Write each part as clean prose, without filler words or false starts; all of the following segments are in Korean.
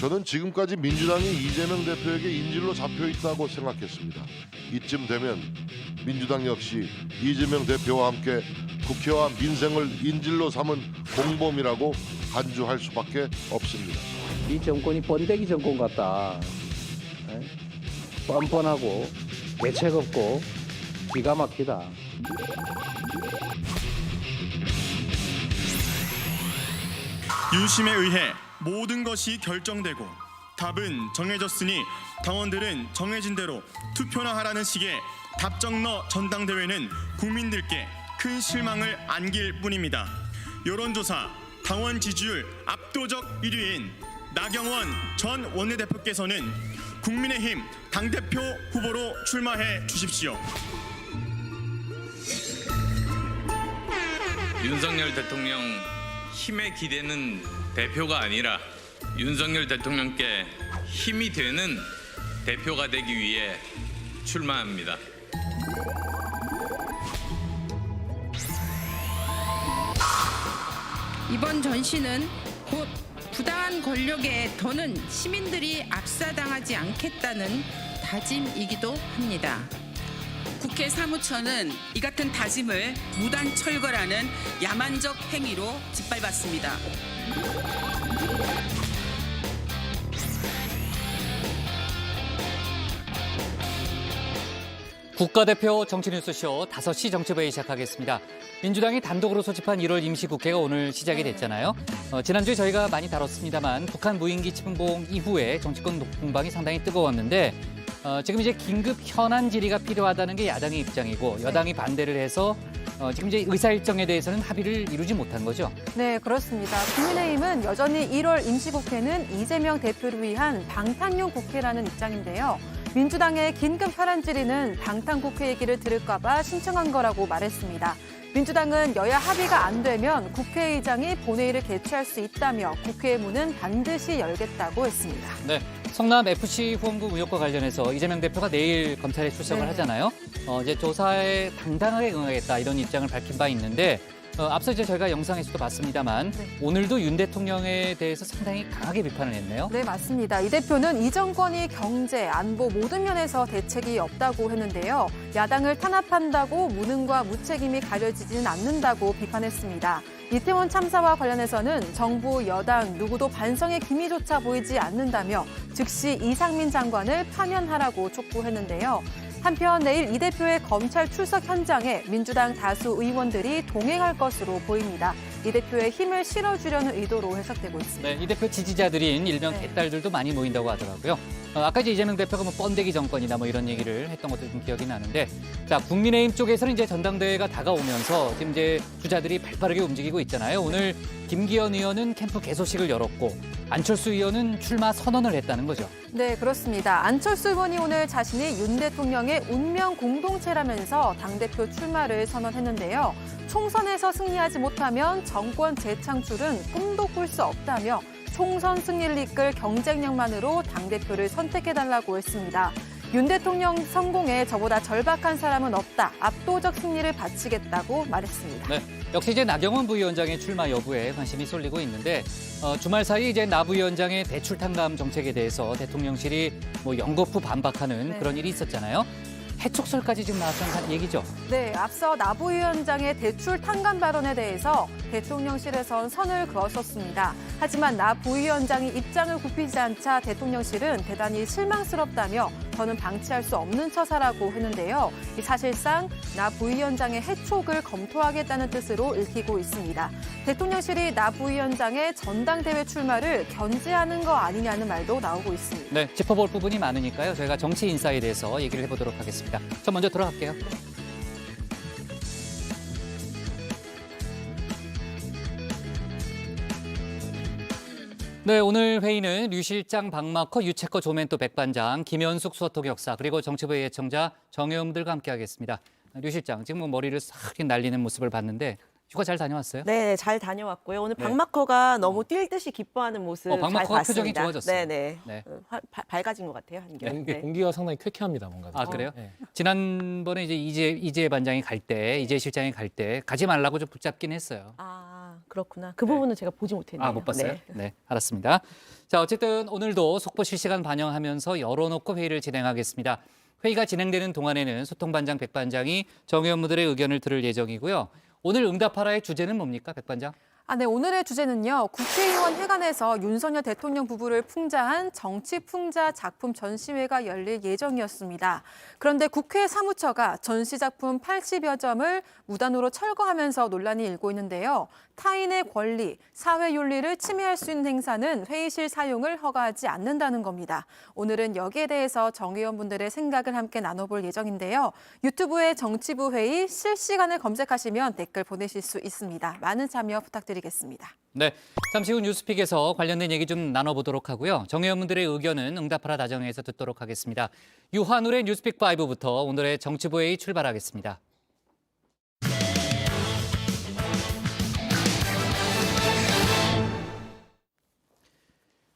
저는 지금까지 민주당이 이재명 대표에게 인질로 잡혀 있다고 생각했습니다. 이쯤 되면 민주당 역시 이재명 대표와 함께 국회와 민생을 인질로 삼은 공범이라고 간주할 수밖에 없습니다. 이 정권이 번데기 정권 같다. 뻔뻔하고 대책 없고 기가 막히다. 윤심에 의해 모든 것이 결정되고 답은 정해졌으니 당원들은 정해진 대로 투표나 하라는 식의 답정너 전당대회는 국민들께 큰 실망을 안길 뿐입니다. 여론조사 당원 지지율 압도적 1위인 나경원 전 원내대표께서는 국민의힘 당대표 후보로 출마해 주십시오. 윤석열 대통령 힘에 기대는 대표가 아니라 윤석열 대통령께 힘이 되는 대표가 되기 위해 출마합니다. 이번 전시는 곧 부당한 권력에 더는 시민들이 압사당하지 않겠다는 다짐이기도 합니다. 국회 사무처는 이 같은 다짐을 무단 철거라는 야만적 행위로 짓밟았습니다. 국가대표 정치뉴스쇼 5시 정치부회 시작하겠습니다. 민주당이 단독으로 소집한 1월 임시국회가 오늘 시작이 됐잖아요. 지난주에 저희가 많이 다뤘습니다만 북한 무인기 침공 이후에 정치권 공방이 상당히 뜨거웠는데 지금 이제 긴급 현안 질의가 필요하다는 게 야당의 입장이고 여당이 반대를 해서 지금 이제 의사 일정에 대해서는 합의를 이루지 못한 거죠. 네, 그렇습니다. 국민의힘은 여전히 1월 임시국회는 이재명 대표를 위한 방탄용 국회라는 입장인데요. 민주당의 긴급 현안 질의는 방탄국회 얘기를 들을까 봐 신청한 거라고 말했습니다. 민주당은 여야 합의가 안 되면 국회의장이 본회의를 개최할 수 있다며 국회의 문은 반드시 열겠다고 했습니다. 네, 성남 FC 후원금 의혹과 관련해서 이재명 대표가 내일 검찰에 출석을 하잖아요. 이제 조사에 당당하게 응하겠다 이런 입장을 밝힌 바 있는데 앞서 이제 저희가 영상에서도 봤습니다만 오늘도 윤 대통령에 대해서 상당히 강하게 비판을 했네요. 네, 맞습니다. 이 대표는 이 정권이 경제, 안보 모든 면에서 대책이 없다고 했는데요. 야당을 탄압한다고 무능과 무책임이 가려지지는 않는다고 비판했습니다. 이태원 참사와 관련해서는 정부, 여당 누구도 반성의 기미조차 보이지 않는다며 즉시 이상민 장관을 파면하라고 촉구했는데요. 한편 내일 이 대표의 검찰 출석 현장에 민주당 다수 의원들이 동행할 것으로 보입니다. 이 대표의 힘을 실어주려는 의도로 해석되고 있습니다. 네, 이 대표 지지자들인 일명 개딸들도 많이 모인다고 하더라고요. 아까 이제 이재명 대표가 뭐 번데기 정권이다 뭐 이런 얘기를 했던 것도 좀 기억이 나는데, 자 국민의힘 쪽에서는 이제 전당대회가 다가오면서 지금 이제 주자들이 발빠르게 움직이고 있잖아요. 오늘 김기현 의원은 캠프 개소식을 열었고 안철수 의원은 출마 선언을 했다는 거죠. 네, 그렇습니다. 안철수 의원이 오늘 자신이 윤 대통령의 운명 공동체라면서 당대표 출마를 선언했는데요. 총선에서 승리하지 못하면 정권 재창출은 꿈도 꿀 수 없다며 총선 승리를 이끌 경쟁력만으로 당대표를 선택해달라고 했습니다. 윤 대통령 성공에 저보다 절박한 사람은 없다. 압도적 승리를 바치겠다고 말했습니다. 네, 역시 이제 나경원 부위원장의 출마 여부에 관심이 쏠리고 있는데 주말 사이 이제 나 부위원장의 대출 탕감 정책에 대해서 대통령실이 뭐 연거푸 반박하는 그런 일이 있었잖아요. 해촉설까지 지금 나왔다는 얘기죠. 네, 앞서 나 부위원장의 대출 탕감 발언에 대해서 대통령실에선 선을 그었었습니다. 하지만 나 부위원장이 입장을 굽히지 않자 대통령실은 대단히 실망스럽다며 더는 방치할 수 없는 처사라고 했는데요. 사실상 나 부위원장의 해촉을 검토하겠다는 뜻으로 읽히고 있습니다. 대통령실이 나 부위원장의 전당대회 출마를 견제하는 거 아니냐는 말도 나오고 있습니다. 네, 짚어볼 부분이 많으니까요. 저희가 정치 인사에 대해서 얘기를 해보도록 하겠습니다. 저 먼저 들어갈게요. 네, 오늘 회의는 류 실장 박마커, 유채커 조멘토 백반장, 김현숙 수어통 역사 그리고 정치부의 예청자 정혜음들과 함께하겠습니다. 류 실장, 지금 뭐 머리를 싹 날리는 모습을 봤는데 휴가 잘 다녀왔어요? 네, 잘 다녀왔고요. 오늘 박마커가 너무 뛸 듯이 기뻐하는 모습 잘 박마커가 봤습니다. 표정이 좋아졌어요. 네. 네. 밝아진 것 같아요, 한결. 이게 공기가 상당히 쾌쾌합니다, 뭔가. 아 그래요? 네. 지난번에 이제 이재 반장이 갈 때, 이재 실장이 갈 때 가지 말라고 좀 붙잡긴 했어요. 아, 그렇구나. 그 부분은 제가 보지 못했네요. 아, 못 봤어요? 네. 네, 알았습니다. 자, 어쨌든 오늘도 속보 실시간 반영하면서 열어놓고 회의를 진행하겠습니다. 회의가 진행되는 동안에는 소통반장 백 반장이 정 의원분들의 의견을 들을 예정이고요. 오늘 응답하라의 주제는 뭡니까, 백 반장? 네, 오늘의 주제는요. 국회의원 회관에서 윤석열 대통령 부부를 풍자한 정치 풍자 작품 전시회가 열릴 예정이었습니다. 그런데 국회 사무처가 전시 작품 80여 점을 무단으로 철거하면서 논란이 일고 있는데요. 타인의 권리, 사회 윤리를 침해할 수 있는 행사는 회의실 사용을 허가하지 않는다는 겁니다. 오늘은 여기에 대해서 정 의원분들의 생각을 함께 나눠볼 예정인데요. 유튜브에 정치부 회의 실시간을 검색하시면 댓글 보내실 수 있습니다. 많은 참여 부탁드리겠습니다. 네, 잠시 후 뉴스픽에서 관련된 얘기 좀 나눠보도록 하고요. 정 의원분들의 의견은 응답하라 다정에서 듣도록 하겠습니다. 유한울의 뉴스픽 5부터 오늘의 정치부 회의 출발하겠습니다.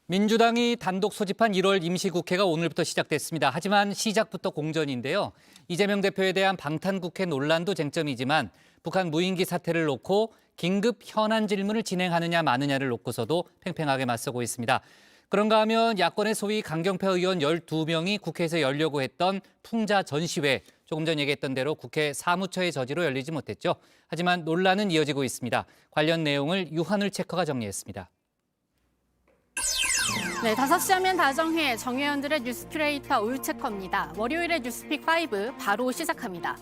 민주당이 단독 소집한 1월 임시국회가 오늘부터 시작됐습니다. 하지만 시작부터 공전인데요. 이재명 대표에 대한 방탄국회 논란도 쟁점이지만 북한 무인기 사태를 놓고 긴급 현안 질문을 진행하느냐 마느냐를 놓고서도 팽팽하게 맞서고 있습니다. 그런가 하면 야권의 소위 강경패 의원 12명이 국회에서 열려고 했던 풍자 전시회, 조금 전 얘기했던 대로 국회 사무처의 저지로 열리지 못했죠. 하지만 논란은 이어지고 있습니다. 관련 내용을 유한울 체커가 정리했습니다. 네, 5시 하면 다정해 정의원들의 뉴스 큐레이터 울체커입니다. 월요일의 뉴스픽 5 바로 시작합니다.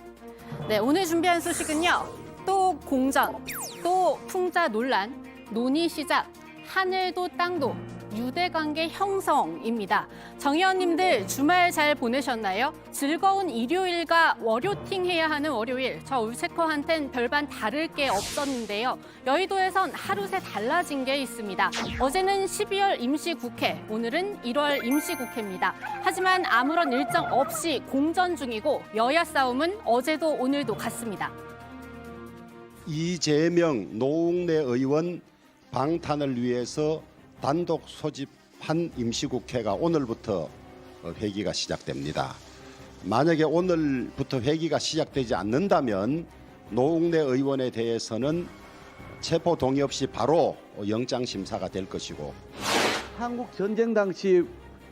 네, 오늘 준비한 소식은요. 또 공전, 또 풍자 논란, 논의 시작, 하늘도 땅도, 유대관계 형성입니다. 정 의원님들 주말 잘 보내셨나요? 즐거운 일요일과 월요팅 해야 하는 월요일, 저 울체커한텐 별반 다를 게 없었는데요. 여의도에선 하루 새 달라진 게 있습니다. 어제는 12월 임시국회, 오늘은 1월 임시국회입니다. 하지만 아무런 일정 없이 공전 중이고 여야 싸움은 어제도 오늘도 같습니다. 이재명 노웅래 의원 방탄을 위해서 단독 소집한 임시국회가 오늘부터 회기가 시작됩니다. 만약에 오늘부터 회기가 시작되지 않는다면 노웅래 의원에 대해서는 체포 동의 없이 바로 영장 심사가 될 것이고, 한국 전쟁 당시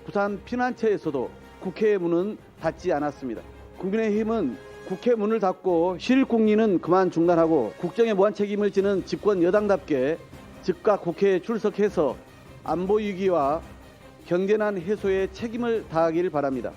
부산 피난처에서도 국회의 문은 닫지 않았습니다. 국민의힘은 국회 문을 닫고 실국리는 그만 중단하고 국정에 무한 책임을 지는 집권 여당답게 즉각 국회에 출석해서 안보 위기와 경제난 해소에 책임을 다하길 바랍니다.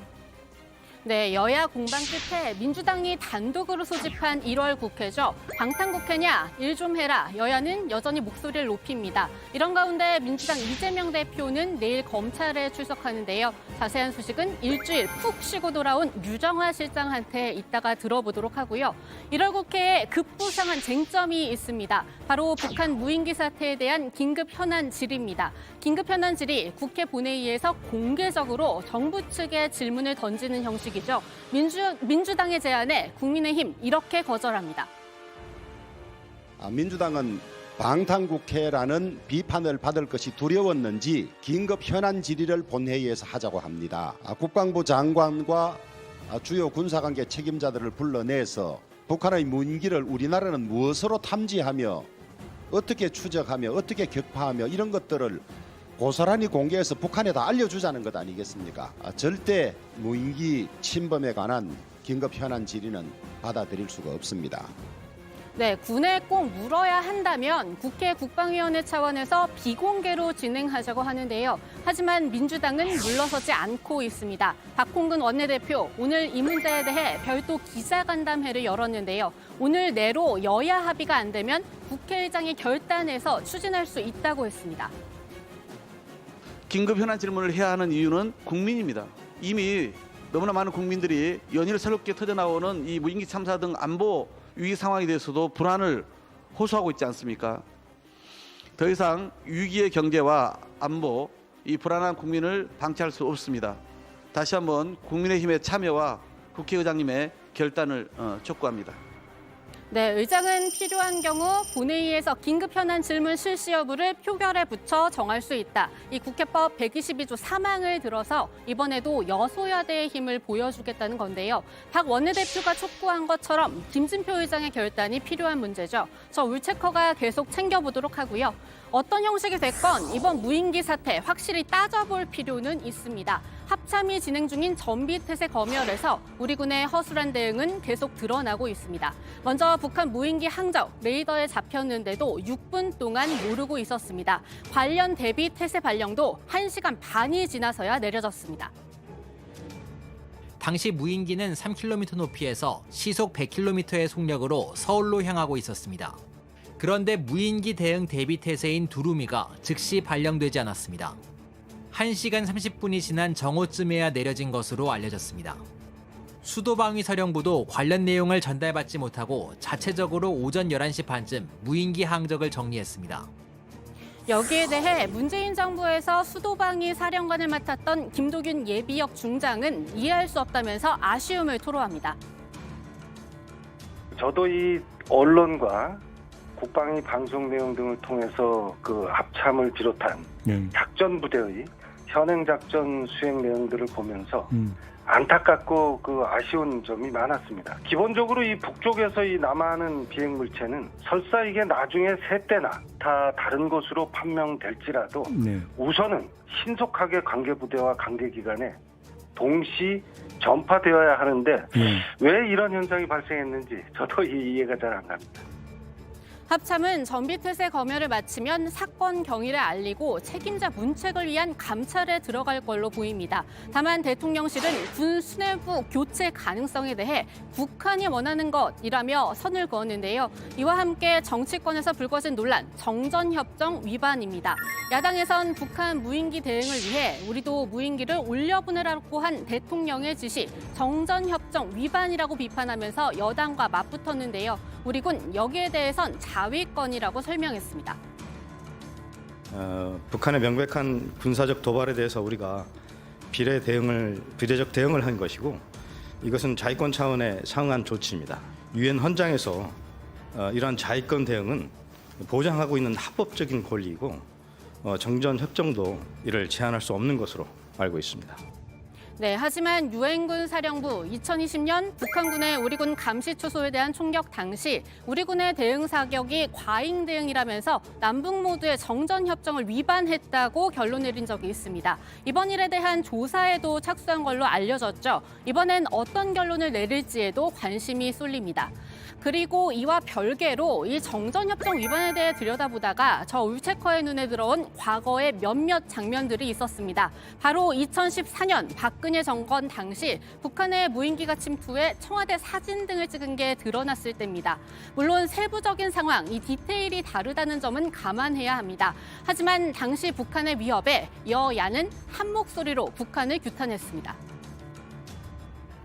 네, 여야 공방 끝에 민주당이 단독으로 소집한 1월 국회죠. 방탄국회냐, 일 좀 해라. 여야는 여전히 목소리를 높입니다. 이런 가운데 민주당 이재명 대표는 내일 검찰에 출석하는데요. 자세한 소식은 일주일 푹 쉬고 돌아온 유정화 실장한테 이따가 들어보도록 하고요. 1월 국회에 급부상한 쟁점이 있습니다. 바로 북한 무인기 사태에 대한 긴급 현안 질의입니다. 긴급 현안 질의 국회 본회의에서 공개적으로 정부 측에 질문을 던지는 형식이죠. 민주당의 제안에 국민의힘 이렇게 거절합니다. 민주당은 방탄국회라는 비판을 받을 것이 두려웠는지 긴급 현안 질의를 본회의에서 하자고 합니다. 국방부 장관과 주요 군사관계 책임자들을 불러내서 북한의 무인기를 우리나라는 무엇으로 탐지하며 어떻게 추적하며 어떻게 격파하며 이런 것들을 고스란히 공개해서 북한에 다 알려주자는 것 아니겠습니까? 절대 무인기 침범에 관한 긴급 현안 질의는 받아들일 수가 없습니다. 네, 군에 꼭 물어야 한다면 국회 국방위원회 차원에서 비공개로 진행하자고 하는데요. 하지만 민주당은 물러서지 않고 있습니다. 박홍근 원내대표 오늘 이 문제에 대해 별도 기자간담회를 열었는데요. 오늘 내로 여야 합의가 안 되면 국회의장이 결단해서 추진할 수 있다고 했습니다. 긴급 현안 질문을 해야 하는 이유는 국민입니다. 이미 너무나 많은 국민들이 연일 새롭게 터져나오는 이 무인기 참사 등 안보 위기 상황에 대해서도 불안을 호소하고 있지 않습니까? 더 이상 위기의 경제와 안보, 이 불안한 국민을 방치할 수 없습니다. 다시 한번 국민의힘의 참여와 국회의장님의 결단을 촉구합니다. 네, 의장은 필요한 경우 본회의에서 긴급 현안 질문 실시 여부를 표결에 붙여 정할 수 있다. 이 국회법 122조 3항을 들어서 이번에도 여소야대의 힘을 보여주겠다는 건데요. 박 원내대표가 촉구한 것처럼 김진표 의장의 결단이 필요한 문제죠. 저 울체커가 계속 챙겨보도록 하고요. 어떤 형식이 됐건 이번 무인기 사태 확실히 따져볼 필요는 있습니다. 합참이 진행 중인 전비태세 검열에서 우리 군의 허술한 대응은 계속 드러나고 있습니다. 먼저 북한 무인기 항적 레이더에 잡혔는데도 6분 동안 모르고 있었습니다. 관련 대비 태세 발령도 1시간 반이 지나서야 내려졌습니다. 당시 무인기는 3km 높이에서 시속 100km의 속력으로 서울로 향하고 있었습니다. 그런데 무인기 대응 대비 태세인 두루미가 즉시 발령되지 않았습니다. 1시간 30분이 지난 정오쯤에야 내려진 것으로 알려졌습니다. 수도방위사령부도 관련 내용을 전달받지 못하고 자체적으로 오전 11시 반쯤 무인기 항적을 정리했습니다. 여기에 대해 문재인 정부에서 수도방위 사령관을 맡았던 김도균 예비역 중장은 이해할 수 없다면서 아쉬움을 토로합니다. 저도 이 언론과 국방위 방송 내용 등을 통해서 그 합참을 비롯한 작전 부대의 현행 작전 수행 내용들을 보면서 안타깝고 그 아쉬운 점이 많았습니다. 기본적으로 이 북쪽에서 이 남하하는 비행 물체는 설사 이게 나중에 새 때나 다 다른 곳으로 판명될지라도 우선은 신속하게 관계부대와 관계기관에 동시 전파되어야 하는데 왜 이런 현상이 발생했는지 저도 이해가 잘 안 갑니다. 합참은 전비태세 검열을 마치면 사건 경위를 알리고 책임자 문책을 위한 감찰에 들어갈 걸로 보입니다. 다만 대통령실은 군 수뇌부 교체 가능성에 대해 북한이 원하는 것이라며 선을 그었는데요. 이와 함께 정치권에서 불거진 논란, 정전협정 위반입니다. 야당에선 북한 무인기 대응을 위해 우리도 무인기를 올려보내라고 한 대통령의 지시, 정전협정 위반이라고 비판하면서 여당과 맞붙었는데요. 우리 군 여기에 대해선 자위권이라고 설명했습니다. 북한의 명백한 군사적 도발에 대해서 우리가 비례적 대응을 한 것이고 이것은 자위권 차원의 상응한 조치입니다. 유엔 헌장에서 이러한 자위권 대응은 보장하고 있는 합법적인 권리이고 정전협정도 이를 제한할 수 없는 것으로 알고 있습니다. 네, 하지만 유엔군 사령부 2020년 북한군의 우리군 감시 초소에 대한 총격 당시 우리군의 대응 사격이 과잉 대응이라면서 남북 모두의 정전 협정을 위반했다고 결론 내린 적이 있습니다. 이번 일에 대한 조사에도 착수한 걸로 알려졌죠. 이번엔 어떤 결론을 내릴지에도 관심이 쏠립니다. 그리고 이와 별개로 이 정전협정 위반에 대해 들여다보다가 저 울체커의 눈에 들어온 과거의 몇몇 장면들이 있었습니다. 바로 2014년 박근혜 정권 당시 북한의 무인기가 침투해 청와대 사진 등을 찍은 게 드러났을 때입니다. 물론 세부적인 상황, 이 디테일이 다르다는 점은 감안해야 합니다. 하지만 당시 북한의 위협에 여야는 한 목소리로 북한을 규탄했습니다.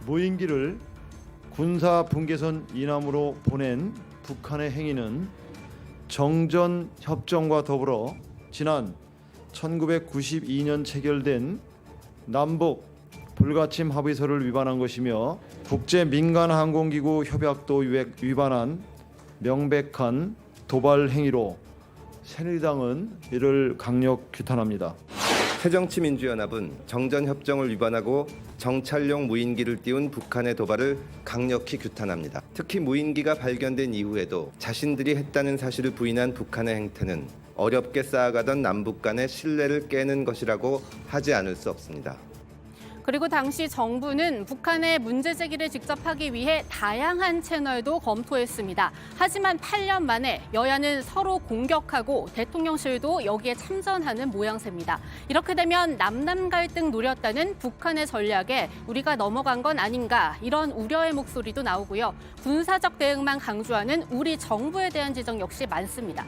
무인기를 군사 분계선 이남으로 보낸 북한의 행위는 정전협정과 더불어 지난 1992년 체결된 남북 불가침 합의서를 위반한 것이며 국제민간항공기구 협약도 위반한 명백한 도발 행위로 새누리당은 이를 강력 규탄합니다. 새정치민주연합은 정전협정을 위반하고 정찰용 무인기를 띄운 북한의 도발을 강력히 규탄합니다. 특히 무인기가 발견된 이후에도 자신들이 했다는 사실을 부인한 북한의 행태는 어렵게 쌓아가던 남북 간의 신뢰를 깨는 것이라고 하지 않을 수 없습니다. 그리고 당시 정부는 북한의 문제 제기를 직접 하기 위해 다양한 채널도 검토했습니다. 하지만 8년 만에 여야는 서로 공격하고 대통령실도 여기에 참전하는 모양새입니다. 이렇게 되면 남남 갈등 노렸다는 북한의 전략에 우리가 넘어간 건 아닌가 이런 우려의 목소리도 나오고요. 군사적 대응만 강조하는 우리 정부에 대한 지적 역시 많습니다.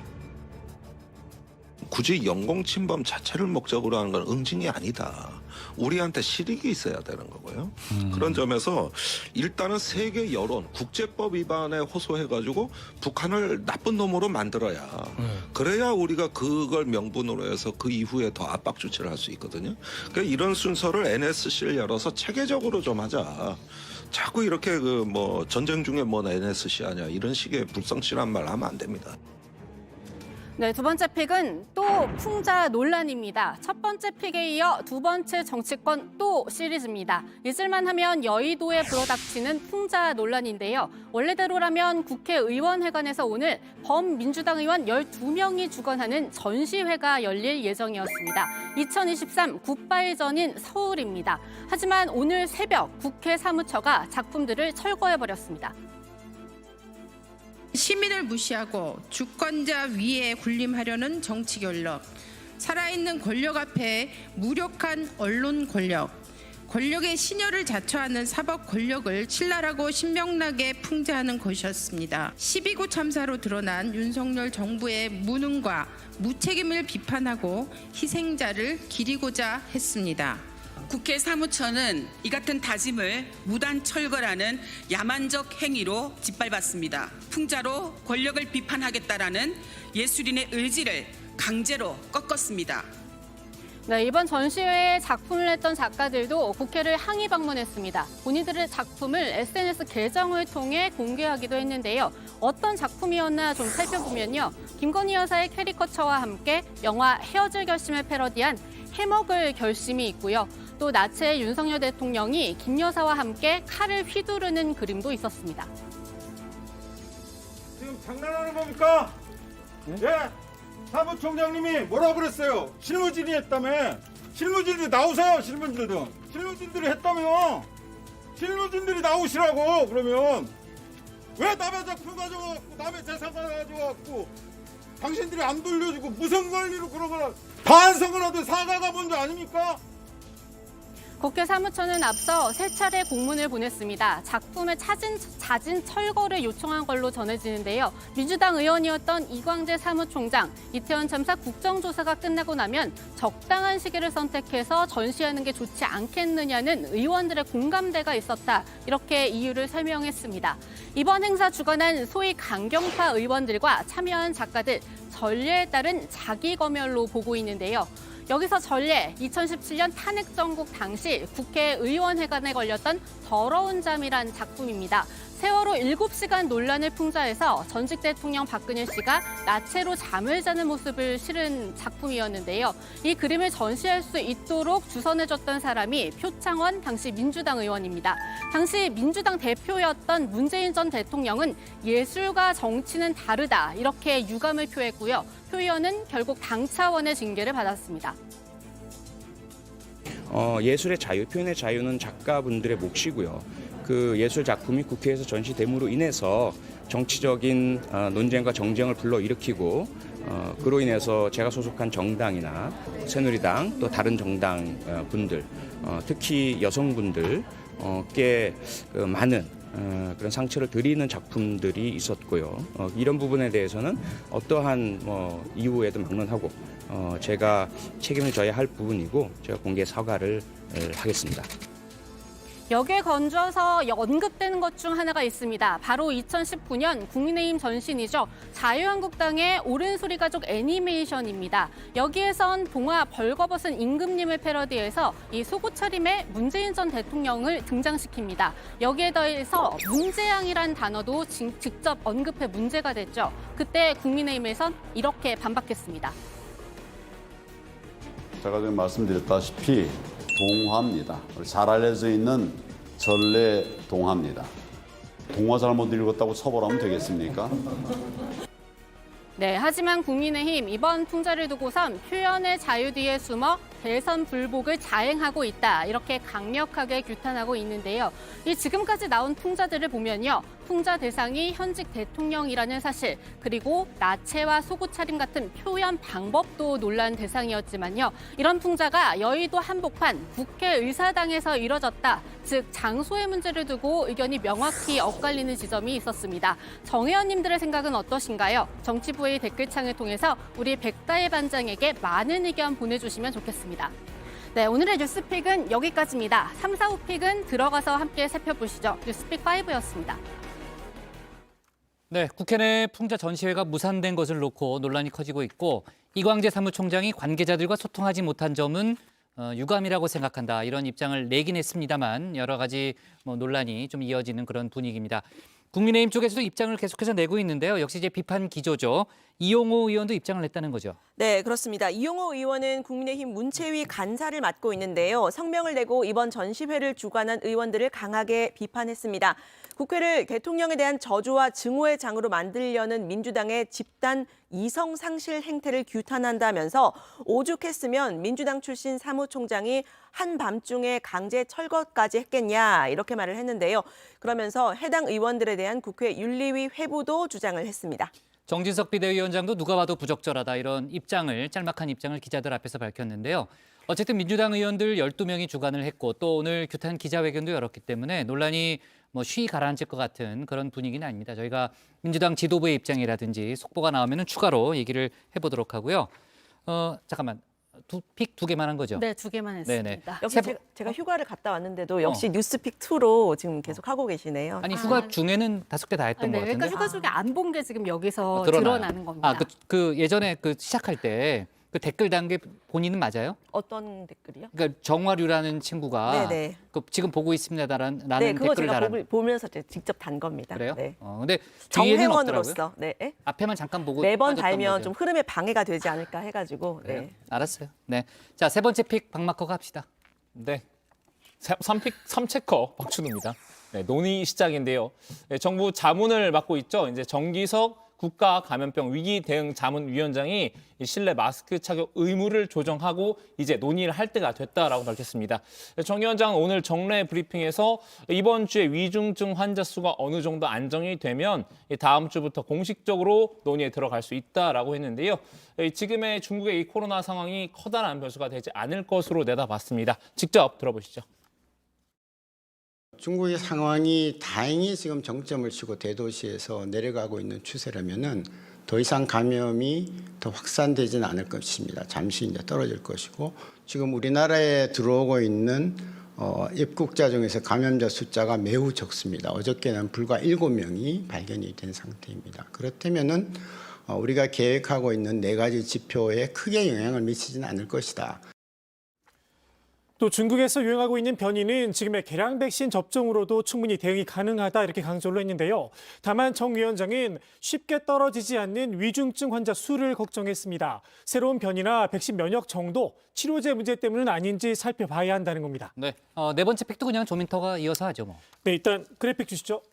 굳이 영공 침범 자체를 목적으로 하는 건 응징이 아니다. 우리한테 실익이 있어야 되는 거고요. 그런 점에서 일단은 세계 여론, 국제법 위반에 호소해가지고 북한을 나쁜 놈으로 만들어야 그래야 우리가 그걸 명분으로 해서 그 이후에 더 압박 조치를 할 수 있거든요. 그러니까 이런 순서를 NSC를 열어서 체계적으로 좀 하자. 자꾸 이렇게 그 뭐 전쟁 중에 뭐 NSC 하냐 이런 식의 불성실한 말 하면 안 됩니다. 네, 두 번째 픽은 또 풍자 논란입니다. 첫 번째 픽에 이어 두 번째 정치권 또 시리즈입니다. 잊을만 하면 여의도에 불어닥치는 풍자 논란인데요. 원래대로라면 국회의원회관에서 오늘 범민주당 의원 12명이 주관하는 전시회가 열릴 예정이었습니다. 2023 굿바이전인 서울입니다. 하지만 오늘 새벽 국회 사무처가 작품들을 철거해버렸습니다. 시민을 무시하고 주권자 위에 군림하려는 정치 권력, 살아있는 권력 앞에 무력한 언론 권력, 권력의 신여를 자처하는 사법 권력을 신랄하고 신명나게 풍자하는 것이었습니다. 12구 참사로 드러난 윤석열 정부의 무능과 무책임을 비판하고 희생자를 기리고자 했습니다. 국회 사무처는 이 같은 다짐을 무단 철거라는 야만적 행위로 짓밟았습니다. 풍자로 권력을 비판하겠다라는 예술인의 의지를 강제로 꺾었습니다. 네, 이번 전시회에 작품을 냈던 작가들도 국회를 항의 방문했습니다. 본인들의 작품을 SNS 계정을 통해 공개하기도 했는데요. 어떤 작품이었나 좀 살펴보면요. 김건희 여사의 캐리커처와 함께 영화 헤어질 결심을 패러디한 해먹을 결심이 있고요. 또 나체의 윤석열 대통령이 김 여사와 함께 칼을 휘두르는 그림도 있었습니다. 지금 장난하는 겁니까? 예? 사무총장님이 뭐라고 그랬어요? 실무진이 했다며. 실무진들이 나오세요. 실무진들이 했다며. 실무진들이 나오시라고. 그러면 왜 남의 작품 가져가고 남의 재산 가져가고 당신들이 안 돌려주고 무슨 권리로 그런 거나 반성을 하든 사과가 먼저 아닙니까? 국회 사무처는 앞서 세 차례 공문을 보냈습니다. 작품의 자진 철거를 요청한 걸로 전해지는데요. 민주당 의원이었던 이광재 사무총장, 이태원 참사 국정조사가 끝나고 나면 적당한 시기를 선택해서 전시하는 게 좋지 않겠느냐는 의원들의 공감대가 있었다. 이렇게 이유를 설명했습니다. 이번 행사 주관한 소위 강경파 의원들과 참여한 작가들, 전례에 따른 자기검열로 보고 있는데요. 여기서 전례, 2017년 탄핵 정국 당시 국회의원회관에 걸렸던 더러운 잠이란 작품입니다. 세월호 7시간 논란을 풍자해서 전직 대통령 박근혜 씨가 나체로 잠을 자는 모습을 실은 작품이었는데요. 이 그림을 전시할 수 있도록 주선해줬던 사람이 표창원 당시 민주당 의원입니다. 당시 민주당 대표였던 문재인 전 대통령은 예술과 정치는 다르다 이렇게 유감을 표했고요. 표 의원은 결국 당 차원의 징계를 받았습니다. 예술의 자유, 표현의 자유는 작가분들의 몫이고요. 그 예술 작품이 국회에서 전시됨으로 인해서 정치적인 논쟁과 정쟁을 불러일으키고 그로 인해서 제가 소속한 정당이나 새누리당 또 다른 정당 분들 특히 여성분들께 많은 그런 상처를 드리는 작품들이 있었고요. 이런 부분에 대해서는 어떠한 이후에도 막론하고 제가 책임을 져야 할 부분이고 제가 공개 사과를 하겠습니다. 여기에 건져서 언급되는 것 중 하나가 있습니다. 바로 2019년 국민의힘 전신이죠. 자유한국당의 옳은소리 가족 애니메이션입니다. 여기에선 동화 벌거벗은 임금님을 패러디해서 이 속옷 차림의 문재인 전 대통령을 등장시킵니다. 여기에 더해서 문재양이란 단어도 직접 언급해 문제가 됐죠. 그때 국민의힘에선 이렇게 반박했습니다. 제가 지금 말씀드렸다시피 동화입니다. 잘 알려져 있는 전래 동화입니다. 동화 잘못 읽었다고 처벌하면 되겠습니까? 네, 하지만 국민의힘 이번 풍자를 두고선 표현의 자유 뒤에 숨어 대선 불복을 자행하고 있다. 이렇게 강력하게 규탄하고 있는데요. 이 지금까지 나온 풍자들을 보면요. 풍자 대상이 현직 대통령이라는 사실, 그리고 나체와 속옷 차림 같은 표현 방법도 논란 대상이었지만요. 이런 풍자가 여의도 한복판 국회의사당에서 이뤄졌다. 즉 장소의 문제를 두고 의견이 명확히 엇갈리는 지점이 있었습니다. 정 의원님들의 생각은 어떠신가요? 정치부의 댓글창을 통해서 우리 백다혜 반장에게 많은 의견 보내주시면 좋겠습니다. 네, 오늘의 뉴스픽은 여기까지입니다. 3, 4, 5픽은 들어가서 함께 살펴보시죠. 뉴스픽 5였습니다. 네, 국회 내 풍자 전시회가 무산된 것을 놓고 논란이 커지고 있고 이광재 사무총장이 관계자들과 소통하지 못한 점은 유감이라고 생각한다. 이런 입장을 내긴 했습니다만 여러 가지 논란이 좀 이어지는 그런 분위기입니다. 국민의힘 쪽에서도 입장을 계속해서 내고 있는데요. 역시 이제 비판 기조죠. 이용호 의원도 입장을 냈다는 거죠. 네, 그렇습니다. 이용호 의원은 국민의힘 문체위 간사를 맡고 있는데요. 성명을 내고 이번 전시회를 주관한 의원들을 강하게 비판했습니다. 국회를 대통령에 대한 저주와 증오의 장으로 만들려는 민주당의 집단 이성 상실 행태를 규탄한다면서 오죽했으면 민주당 출신 사무총장이 한밤중에 강제 철거까지 했겠냐 이렇게 말을 했는데요. 그러면서 해당 의원들에 대한 국회 윤리위 회부도 주장을 했습니다. 정진석 비대위원장도 누가 봐도 부적절하다 이런 입장을 짤막한 입장을 기자들 앞에서 밝혔는데요. 어쨌든 민주당 의원들 12명이 주관을 했고 또 오늘 규탄 기자회견도 열었기 때문에 논란이 쉬이 가라앉을 것 같은 그런 분위기는 아닙니다. 저희가 민주당 지도부의 입장이라든지 속보가 나오면 추가로 얘기를 해보도록 하고요. 잠깐만. 픽 두 개만 한 거죠? 네, 두 개만 했습니다. 네네. 역시 제가 휴가를 갔다 왔는데도 역시 뉴스픽 2로 지금 계속 하고 계시네요. 아니 휴가 중에는 5개 다 했던 것 같은데. 그러니까 휴가 중에 안 본 게 지금 여기서 드러나는 겁니다. 그 예전에 그 시작할 때 그 댓글 단 게 본인은 맞아요? 어떤 댓글이요? 그러니까 정화류라는 친구가 그 지금 보고 있습니다라는 네, 그거 댓글 제가 달았. 보면서 직접 단 겁니다. 그래요? 네. 근데 뒤에는 없더라고요. 정회원으로서 앞에만 잠깐 보고 매번 빠졌던 달면 거죠. 좀 흐름에 방해가 되지 않을까 해가지고. 네. 알았어요. 네, 자 세 번째 픽 박마커가 합시다. 네, 3픽 3체커 박준우입니다. 네, 논의 시작인데요. 네, 정부 자문을 맡고 있죠. 이제 정기석 국가 감염병 위기 대응 자문위원장이 실내 마스크 착용 의무를 조정하고 이제 논의를 할 때가 됐다라고 밝혔습니다. 정 위원장은 오늘 정례 브리핑에서 이번 주에 위중증 환자 수가 어느 정도 안정이 되면 다음 주부터 공식적으로 논의에 들어갈 수 있다라고 했는데요. 지금의 중국의 이 코로나 상황이 커다란 변수가 되지 않을 것으로 내다봤습니다. 직접 들어보시죠. 중국의 상황이 다행히 지금 정점을 치고 대도시에서 내려가고 있는 추세라면은 더 이상 감염이 더 확산되지는 않을 것입니다. 잠시 이제 떨어질 것이고 지금 우리나라에 들어오고 있는 입국자 중에서 감염자 숫자가 매우 적습니다. 어저께는 불과 7명이 발견이 된 상태입니다. 그렇다면은 우리가 계획하고 있는 4가지 지표에 크게 영향을 미치지는 않을 것이다. 또 중국에서 유행하고 있는 변이는 지금의 개량 백신 접종으로도 충분히 대응이 가능하다 이렇게 강조를 했는데요. 다만 정 위원장은 쉽게 떨어지지 않는 위중증 환자 수를 걱정했습니다. 새로운 변이나 백신 면역 정도, 치료제 문제 때문은 아닌지 살펴봐야 한다는 겁니다. 네, 네 번째 픽도 그냥 조민터가 이어서 하죠. 뭐. 네, 일단 그래픽 주시죠.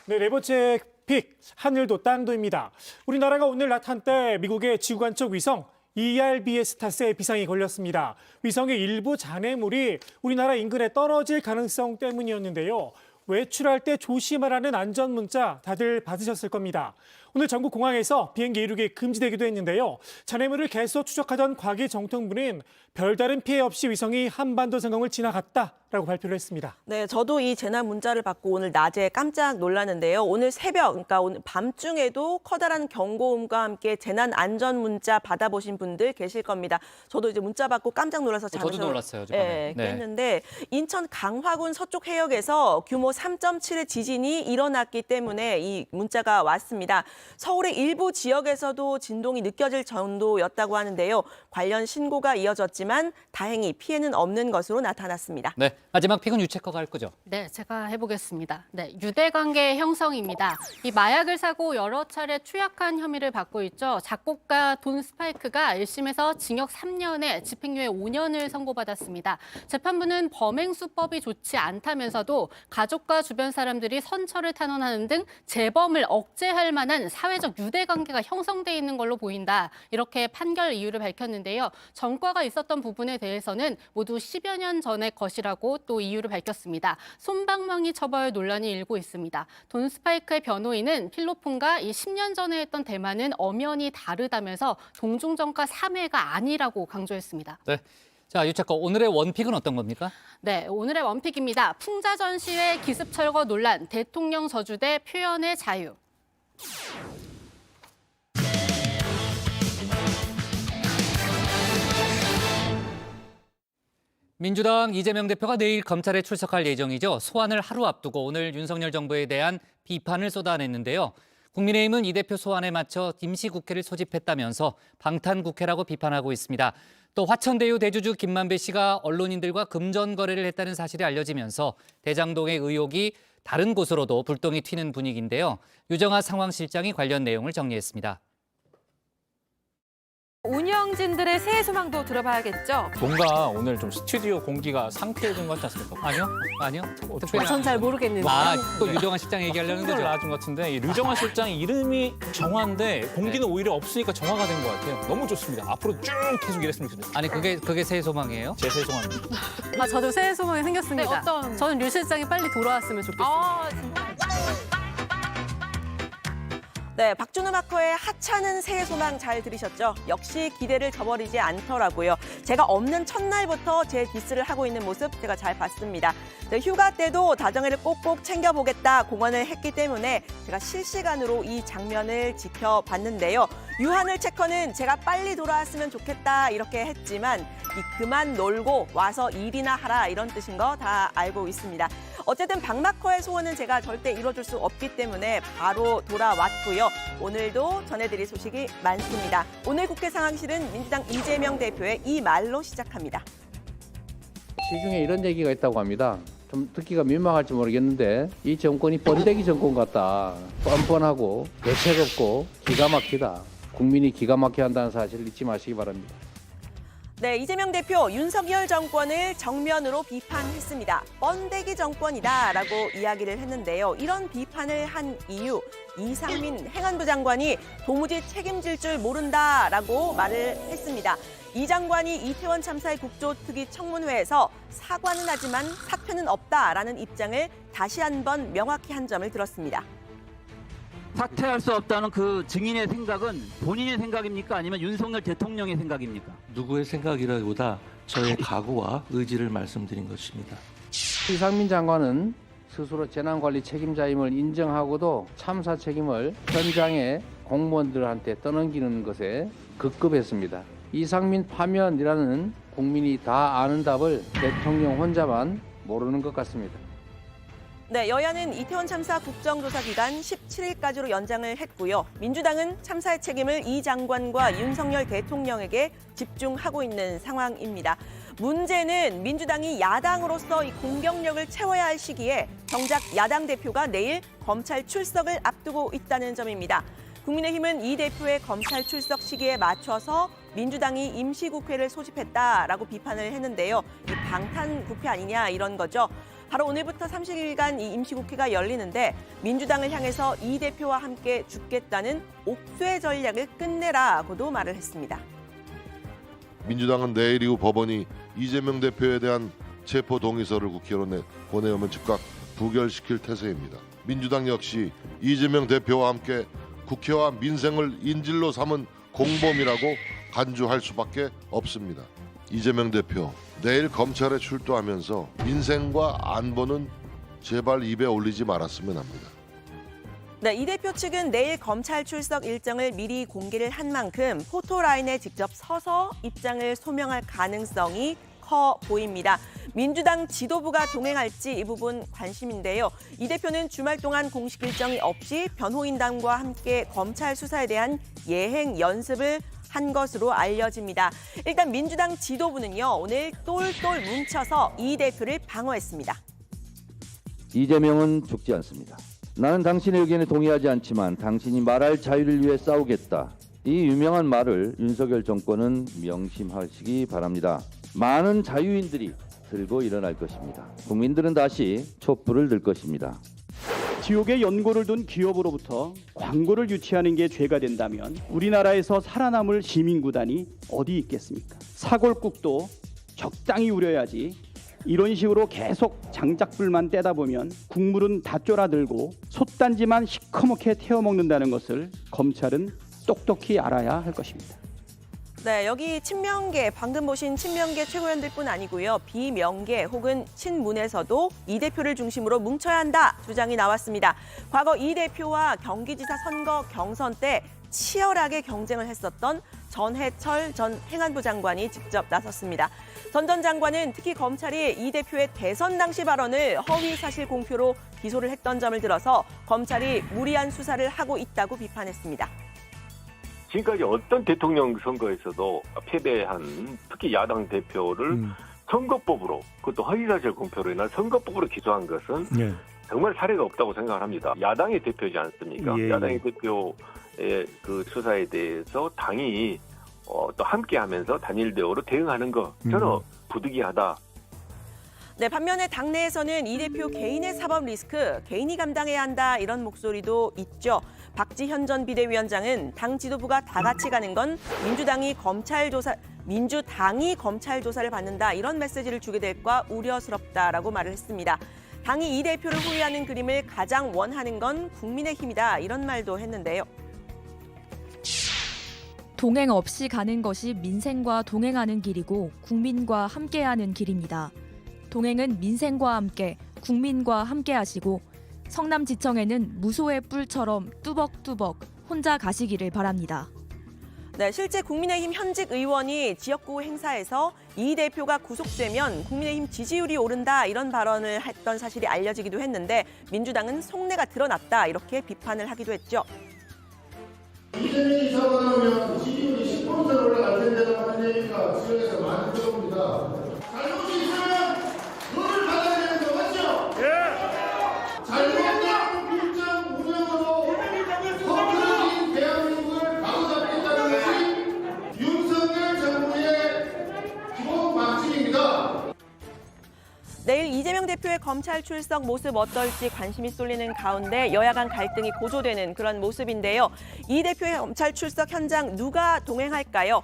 네, 네 번째 픽, 하늘도 땅도입니다. 우리나라가 오늘 낮 한때 미국의 지구관측 위성 ERBS 탓에 비상이 걸렸습니다. 위성의 일부 잔해물이 우리나라 인근에 떨어질 가능성 때문이었는데요. 외출할 때 조심하라는 안전 문자 다들 받으셨을 겁니다. 오늘 전국 공항에서 비행기 이륙이 금지되기도 했는데요. 잔해물을 계속 추적하던 과기정통부는 별다른 피해 없이 위성이 한반도 상공을 지나갔다라고 발표를 했습니다. 네, 저도 이 재난 문자를 받고 오늘 낮에 깜짝 놀랐는데요. 오늘 새벽, 그러니까 오늘 밤중에도 커다란 경고음과 함께 재난 안전 문자 받아보신 분들 계실 겁니다. 저도 이제 문자 받고 깜짝 놀라서 잠시 저도 놀랐어요. 깼는데 인천 강화군 서쪽 해역에서 규모 3.7의 지진이 일어났기 때문에 이 문자가 왔습니다. 서울의 일부 지역에서도 진동이 느껴질 정도였다고 하는데요. 관련 신고가 이어졌지만 다행히 피해는 없는 것으로 나타났습니다. 네, 마지막 픽은 유채커가 할 거죠. 네, 제가 해보겠습니다. 네, 유대관계 형성입니다. 이 마약을 사고 여러 차례 투약한 혐의를 받고 있죠. 작곡가 돈 스파이크가 1심에서 징역 3년에 집행유예 5년을 선고받았습니다. 재판부는 범행 수법이 좋지 않다면서도 가족과 주변 사람들이 선처를 탄원하는 등 재범을 억제할 만한 사회적 유대관계가 형성돼 있는 걸로 보인다. 이렇게 판결 이유를 밝혔는데요. 전과가 있었던 부분에 대해서는 모두 10여 년 전의 것이라고 또 이유를 밝혔습니다. 솜방망이 처벌 논란이 일고 있습니다. 돈 스파이크의 변호인은 필로폰과 이 10년 전에 했던 대만은 엄연히 다르다면서 동중전과 3회가 아니라고 강조했습니다. 네. 자, 유 작가, 오늘의 원픽은 어떤 겁니까? 네, 오늘의 원픽입니다. 풍자 전시회 기습 철거 논란, 대통령 저주 대 표현의 자유. 민주당 이재명 대표가 내일 검찰에 출석할 예정이죠. 소환을 하루 앞두고 오늘 윤석열 정부에 대한 비판을 쏟아냈는데요. 국민의힘은 이 대표 소환에 맞춰 임시국회를 소집했다면서 방탄국회라고 비판하고 있습니다. 또 화천대유 대주주 김만배 씨가 언론인들과 금전 거래를 했다는 사실이 알려지면서 대장동의 의혹이 다른 곳으로도 불똥이 튀는 분위기인데요. 유정아 상황실장이 관련 내용을 정리했습니다. 운영진들의 새해 소망도 들어봐야겠죠. 뭔가 오늘 좀 스튜디오 공기가 상쾌해진 것 같지 않습니까? 아니요. 전 잘 모르겠는데. 또 유정아 실장 얘기하려는 거죠? 나준 것 같은데 이 류정아 실장의 이름이 정화인데 공기는 오히려 없으니까 정화가 된 것 같아요. 너무 좋습니다. 앞으로 쭉 계속 이랬으면 좋겠어요. 아니 그게 새해 소망이에요? 제 새해 소망입니다. 저도 새해 소망이 생겼습니다. 어떤? 저는 류 실장이 빨리 돌아왔으면 좋겠습니다. 네, 박준우 마커의 하찮은 새해 소망 잘 들으셨죠? 역시 기대를 저버리지 않더라고요. 제가 없는 첫날부터 제 디스를 하고 있는 모습 제가 잘 봤습니다. 네, 휴가 때도 다정회를 꼭꼭 챙겨보겠다 공언을 했기 때문에 제가 실시간으로 이 장면을 지켜봤는데요. 유한을 체커는 제가 빨리 돌아왔으면 좋겠다 이렇게 했지만 이 그만 놀고 와서 일이나 하라 이런 뜻인 거 다 알고 있습니다. 어쨌든 박마커의 소원은 제가 절대 이뤄줄 수 없기 때문에 바로 돌아왔고요. 오늘도 전해드릴 소식이 많습니다. 오늘 국회 상황실은 민주당 이재명 대표의 이 말로 시작합니다. 시중에 이런 얘기가 있다고 합니다. 좀 듣기가 민망할지 모르겠는데 이 정권이 번데기 정권 같다. 뻔뻔하고 대책 없고 기가 막히다. 국민이 기가 막혀 한다는 사실을 잊지 마시기 바랍니다. 네, 이재명 대표 윤석열 정권을 정면으로 비판했습니다. 번데기 정권이다라고 이야기를 했는데요. 이런 비판을 한 이유, 이상민 행안부 장관이 도무지 책임질 줄 모른다라고 말을 했습니다. 이 장관이 이태원 참사의 국조특위 청문회에서 사과는 하지만 사퇴는 없다라는 입장을 다시 한번 명확히 한 점을 들었습니다. 사퇴할 수 없다는 그 증인의 생각은 본인의 생각입니까? 아니면 윤석열 대통령의 생각입니까? 누구의 생각이라기보다 저의 각오와 의지를 말씀드린 것입니다. 이상민 장관은 스스로 재난관리 책임자임을 인정하고도 참사 책임을 현장의 공무원들한테 떠넘기는 것에 급급했습니다. 이상민 파면이라는 국민이 다 아는 답을 대통령 혼자만 모르는 것 같습니다. 네, 여야는 이태원 참사 국정조사 기간 17일까지로 연장을 했고요. 민주당은 참사의 책임을 이 장관과 윤석열 대통령에게 집중하고 있는 상황입니다. 문제는 민주당이 야당으로서 이 공격력을 채워야 할 시기에 정작 야당 대표가 내일 검찰 출석을 앞두고 있다는 점입니다. 국민의힘은 이 대표의 검찰 출석 시기에 맞춰서 민주당이 임시국회를 소집했다라고 비판을 했는데요. 이 방탄국회 아니냐 이런 거죠. 바로 오늘부터 30일간 이 임시국회가 열리는데 민주당을 향해서 이 대표와 함께 죽겠다는 옥쇄 전략을 끝내라고도 말을 했습니다. 민주당은 내일 이후 법원이 이재명 대표에 대한 체포 동의서를 국회로 보내오면 즉각 부결시킬 태세입니다. 민주당 역시 이재명 대표와 함께 국회와 민생을 인질로 삼은 공범이라고 간주할 수밖에 없습니다. 이재명 대표, 내일 검찰에 출두하면서 민생과 안보는 제발 입에 올리지 말았으면 합니다. 네, 이 대표 측은 내일 검찰 출석 일정을 미리 공개를 한 만큼 포토라인에 직접 서서 입장을 소명할 가능성이 커 보입니다. 민주당 지도부가 동행할지 이 부분 관심인데요. 이 대표는 주말 동안 공식 일정이 없이 변호인단과 함께 검찰 수사에 대한 예행 연습을 한 것으로 알려집니다. 일단 민주당 지도부는요, 오늘 똘똘 뭉쳐서 이 대표를 방어했습니다. 이재명은 죽지 않습니다. 나는 당신의 의견에 동의하지 않지만 당신이 말할 자유를 위해 싸우겠다. 이 유명한 말을 윤석열 정권은 명심하시기 바랍니다. 많은 자유인들이 들고 일어날 것입니다. 국민들은 다시 촛불을 들 것입니다. 지옥에 연고를 둔 기업으로부터 광고를 유치하는 게 죄가 된다면 우리나라에서 살아남을 시민구단이 어디 있겠습니까? 사골국도 적당히 우려야지 이런 식으로 계속 장작불만 떼다 보면 국물은 다 쫄아들고 솥단지만 시커멓게 태워먹는다는 것을 검찰은 똑똑히 알아야 할 것입니다. 네, 여기 친명계, 방금 보신 친명계 최고위원들뿐 아니고요. 비명계 혹은 친문에서도 이 대표를 중심으로 뭉쳐야 한다 주장이 나왔습니다. 과거 이 대표와 경기지사 선거 경선 때 치열하게 경쟁을 했었던 전해철 전 행안부 장관이 직접 나섰습니다. 전 장관은 특히 검찰이 이 대표의 대선 당시 발언을 허위 사실 공표로 기소를 했던 점을 들어서 검찰이 무리한 수사를 하고 있다고 비판했습니다. 지금까지 어떤 대통령 선거에서도 패배한 특히 야당 대표를 선거법으로, 그것도 허위사실 공표로 인한 선거법으로 기소한 것은 정말 사례가 없다고 생각을 합니다. 야당의 대표지 않습니까? 야당의 대표의 그 수사에 대해서 당이 또 함께하면서 단일 대우로 대응하는 거 저는 부득이하다. 네, 반면에 당내에서는 이 대표 개인의 사법 리스크, 개인이 감당해야 한다 이런 목소리도 있죠. 박지현 전 비대위원장은 당 지도부가 다 같이 가는 건 민주당이 검찰 조사를 받는다 이런 메시지를 주게 될까 우려스럽다라고 말을 했습니다. 당이 이 대표를 호위하는 그림을 가장 원하는 건 국민의힘이다 이런 말도 했는데요. 동행 없이 가는 것이 민생과 동행하는 길이고 국민과 함께하는 길입니다. 동행은 민생과 함께, 국민과 함께 하시고 성남지청에는 무소의 뿔처럼 뚜벅뚜벅 혼자 가시기를 바랍니다. 네, 실제 국민의힘 현직 의원이 지역구 행사에서 이 대표가 구속되면 국민의힘 지지율이 오른다 이런 발언을 했던 사실이 알려지기도 했는데 민주당은 속내가 드러났다 이렇게 비판을 하기도 했죠. 이재명이 잡아나오면 지지율이 10% 올라갈 텐데라고 하는 얘기가 지역에서 많이 들어옵니다. 잘못이 있으면 돈을 받아야 되는 거 맞죠? 예. 잘못된 빌정 운영으로 헛되어진 대한민국을 바로잡겠다는 것이 윤석열 정부의 기본 방침입니다. 내일 이재명 대표의 검찰 출석 모습 어떨지 관심이 쏠리는 가운데 여야 간 갈등이 고조되는 그런 모습인데요. 이 대표의 검찰 출석 현장 누가 동행할까요?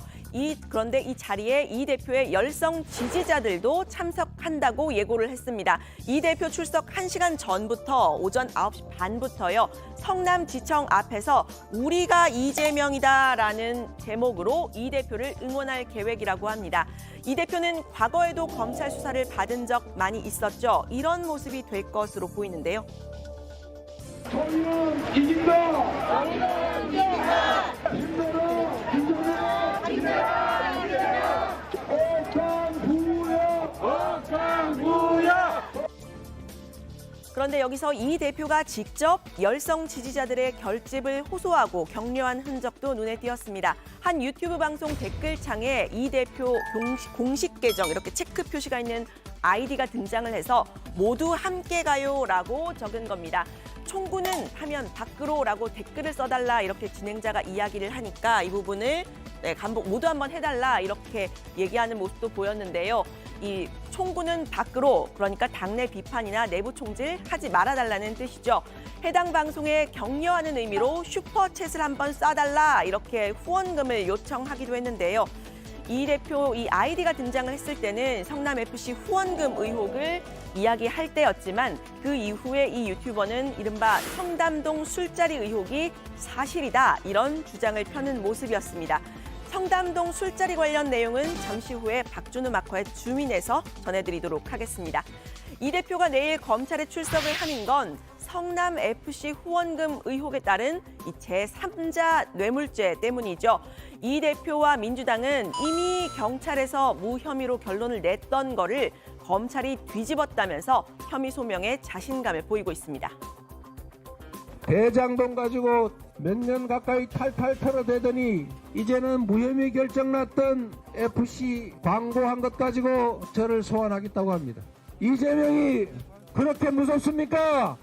그런데 이 자리에 이 대표의 열성 지지자들도 참석한다고 예고를 했습니다. 이 대표 출석 1시간 전부터 오전 9시 반부터요. 성남지청 앞에서 우리가 이재명이다라는 제목으로 이 대표를 응원할 계획이라고 합니다. 이 대표는 과거에도 검찰 수사를 받은 적 많이 있었죠. 이런 모습이 될 것으로 보이는데요. 저희는 이긴다! 저희는 이긴다! 힘내라! 힘내라! 힘내라! 억강부야! 억강부야! 그런데 여기서 이 대표가 직접 열성 지지자들의 결집을 호소하고 격려한 흔적도 눈에 띄었습니다. 한 유튜브 방송 댓글창에 이 대표 공식 계정 이렇게 체크 표시가 있는 아이디가 등장을 해서 모두 함께 가요라고 적은 겁니다. 총구는 하면 밖으로라고 댓글을 써달라 이렇게 진행자가 이야기를 하니까 이 부분을 간복 모두 한번 해달라 이렇게 얘기하는 모습도 보였는데요. 이 총구는 밖으로 그러니까 당내 비판이나 내부 총질 하지 말아달라는 뜻이죠. 해당 방송에 격려하는 의미로 슈퍼챗을 한번 쏴달라 이렇게 후원금을 요청하기도 했는데요. 이 대표 이 아이디가 등장을 했을 때는 성남FC 후원금 의혹을 이야기할 때였지만 그 이후에 이 유튜버는 이른바 청담동 술자리 의혹이 사실이다 이런 주장을 펴는 모습이었습니다. 청담동 술자리 관련 내용은 잠시 후에 박준우 마커의 주민에서 전해드리도록 하겠습니다. 이 대표가 내일 검찰에 출석을 하는 건 성남FC 후원금 의혹에 따른 이 제3자 뇌물죄 때문이죠. 이 대표와 민주당은 이미 경찰에서 무혐의로 결론을 냈던 거를 검찰이 뒤집었다면서 혐의 소명에 자신감을 보이고 있습니다. 대장동 가지고 몇 년 가까이 탈탈 털어대더니 이제는 무혐의 결정 났던 FC 광고한 것 가지고 저를 소환하겠다고 합니다. 이재명이 그렇게 무섭습니까?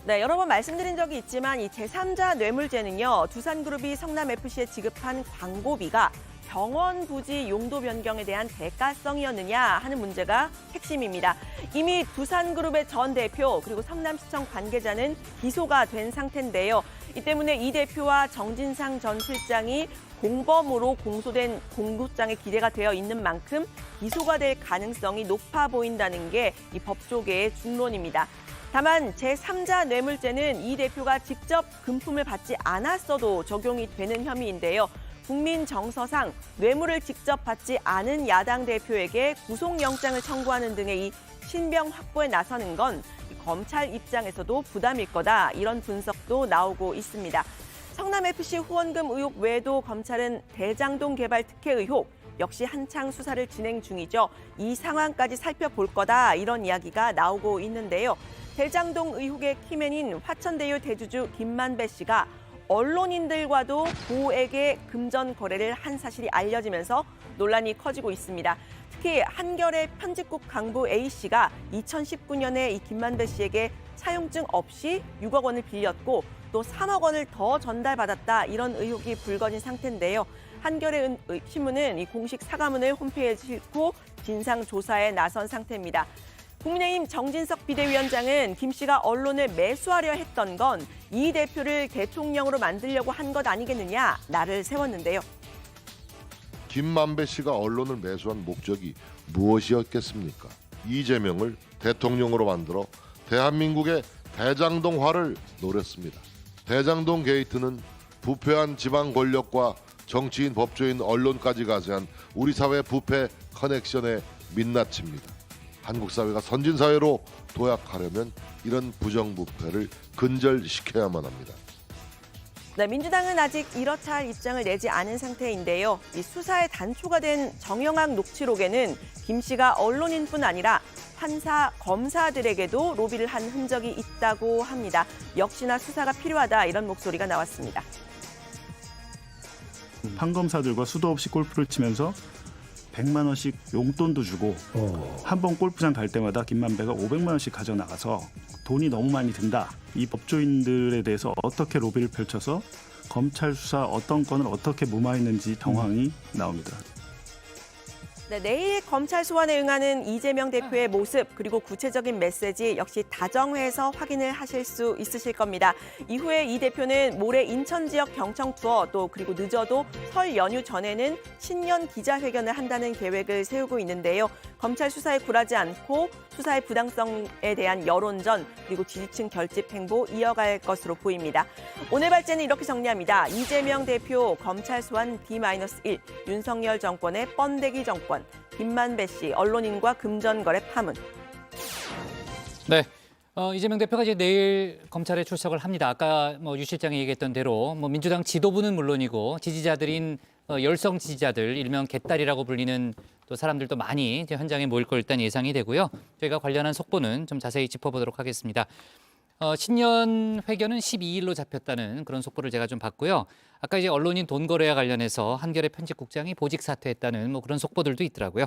네, 여러 번 말씀드린 적이 있지만 이 제3자 뇌물죄는요. 두산그룹이 성남FC에 지급한 광고비가 병원 부지 용도 변경에 대한 대가성이었느냐 하는 문제가 핵심입니다. 이미 두산그룹의 전 대표 그리고 성남시청 관계자는 기소가 된 상태인데요. 이 때문에 이 대표와 정진상 전 실장이 공범으로 공소된 공소장에 기대가 되어 있는 만큼 기소가 될 가능성이 높아 보인다는 게 이 법조계의 중론입니다. 다만 제3자 뇌물죄는 이 대표가 직접 금품을 받지 않았어도 적용이 되는 혐의인데요. 국민 정서상 뇌물을 직접 받지 않은 야당 대표에게 구속영장을 청구하는 등의 이 신병 확보에 나서는 건 검찰 입장에서도 부담일 거다, 이런 분석도 나오고 있습니다. 성남FC 후원금 의혹 외에도 검찰은 대장동 개발 특혜 의혹 역시 한창 수사를 진행 중이죠. 이 상황까지 살펴볼 거다, 이런 이야기가 나오고 있는데요. 대장동 의혹의 키맨인 화천대유 대주주 김만배 씨가 언론인들과도 고액의 금전 거래를 한 사실이 알려지면서 논란이 커지고 있습니다. 특히 한겨레 편집국 강부 A씨가 2019년에 이 김만배 씨에게 차용증 없이 6억 원을 빌렸고 또 3억 원을 더 전달받았다, 이런 의혹이 불거진 상태인데요. 한겨레 신문은 이 공식 사과문을 홈페이지에 싣고 진상조사에 나선 상태입니다. 국민의힘 정진석 비대위원장은 김 씨가 언론을 매수하려 했던 건 이 대표를 대통령으로 만들려고 한 것 아니겠느냐, 날을 세웠는데요. 김만배 씨가 언론을 매수한 목적이 무엇이었겠습니까? 이재명을 대통령으로 만들어 대한민국의 대장동화를 노렸습니다. 대장동 게이트는 부패한 지방 권력과 정치인, 법조인, 언론까지 가세한 우리 사회 부패 커넥션의 민낯입니다. 한국 사회가 선진 사회로 도약하려면 이런 부정부패를 근절시켜야만 합니다. 네, 민주당은 아직 이렇다 할 입장을 내지 않은 상태인데요. 이 수사의 단초가 된 정영학 녹취록에는 김 씨가 언론인뿐 아니라 판사, 검사들에게도 로비를 한 흔적이 있다고 합니다. 역시나 수사가 필요하다, 이런 목소리가 나왔습니다. 판검사들과 수도 없이 골프를 치면서 100만 원씩 용돈도 주고 한 번 골프장 갈 때마다 김만배가 500만 원씩 가져나가서 돈이 너무 많이 든다. 이 법조인들에 대해서 어떻게 로비를 펼쳐서 검찰 수사 어떤 건을 어떻게 무마했는지 정황이 나옵니다. 네, 내일 검찰 소환에 응하는 이재명 대표의 모습, 그리고 구체적인 메시지 역시 다정회에서 확인을 하실 수 있으실 겁니다. 이후에 이 대표는 모레 인천 지역 경청 투어, 또 그리고 늦어도 설 연휴 전에는 신년 기자회견을 한다는 계획을 세우고 있는데요. 검찰 수사에 굴하지 않고 수사의 부당성에 대한 여론전, 그리고 지지층 결집 행보 이어갈 것으로 보입니다. 오늘 발제는 이렇게 정리합니다. 이재명 대표 검찰 소환 D-1, 윤석열 정권의 번데기 정권, 김만배 씨 언론인과 금전거래 파문. 네. 이재명 대표가 이제 내일 검찰에 출석을 합니다. 아까 유 실장이 얘기했던 대로 민주당 지도부는 물론이고 지지자들인 열성 지지자들, 일명 개딸이라고 불리는 또 사람들도 많이 이제 현장에 모일 걸 일단 예상이 되고요. 저희가 관련한 속보는 좀 자세히 짚어보도록 하겠습니다. 신년 회견은 12일로 잡혔다는 그런 속보를 제가 좀 봤고요. 아까 이제 언론인 돈 거래와 관련해서 한겨레 편집국장이 보직 사퇴했다는 그런 속보들도 있더라고요.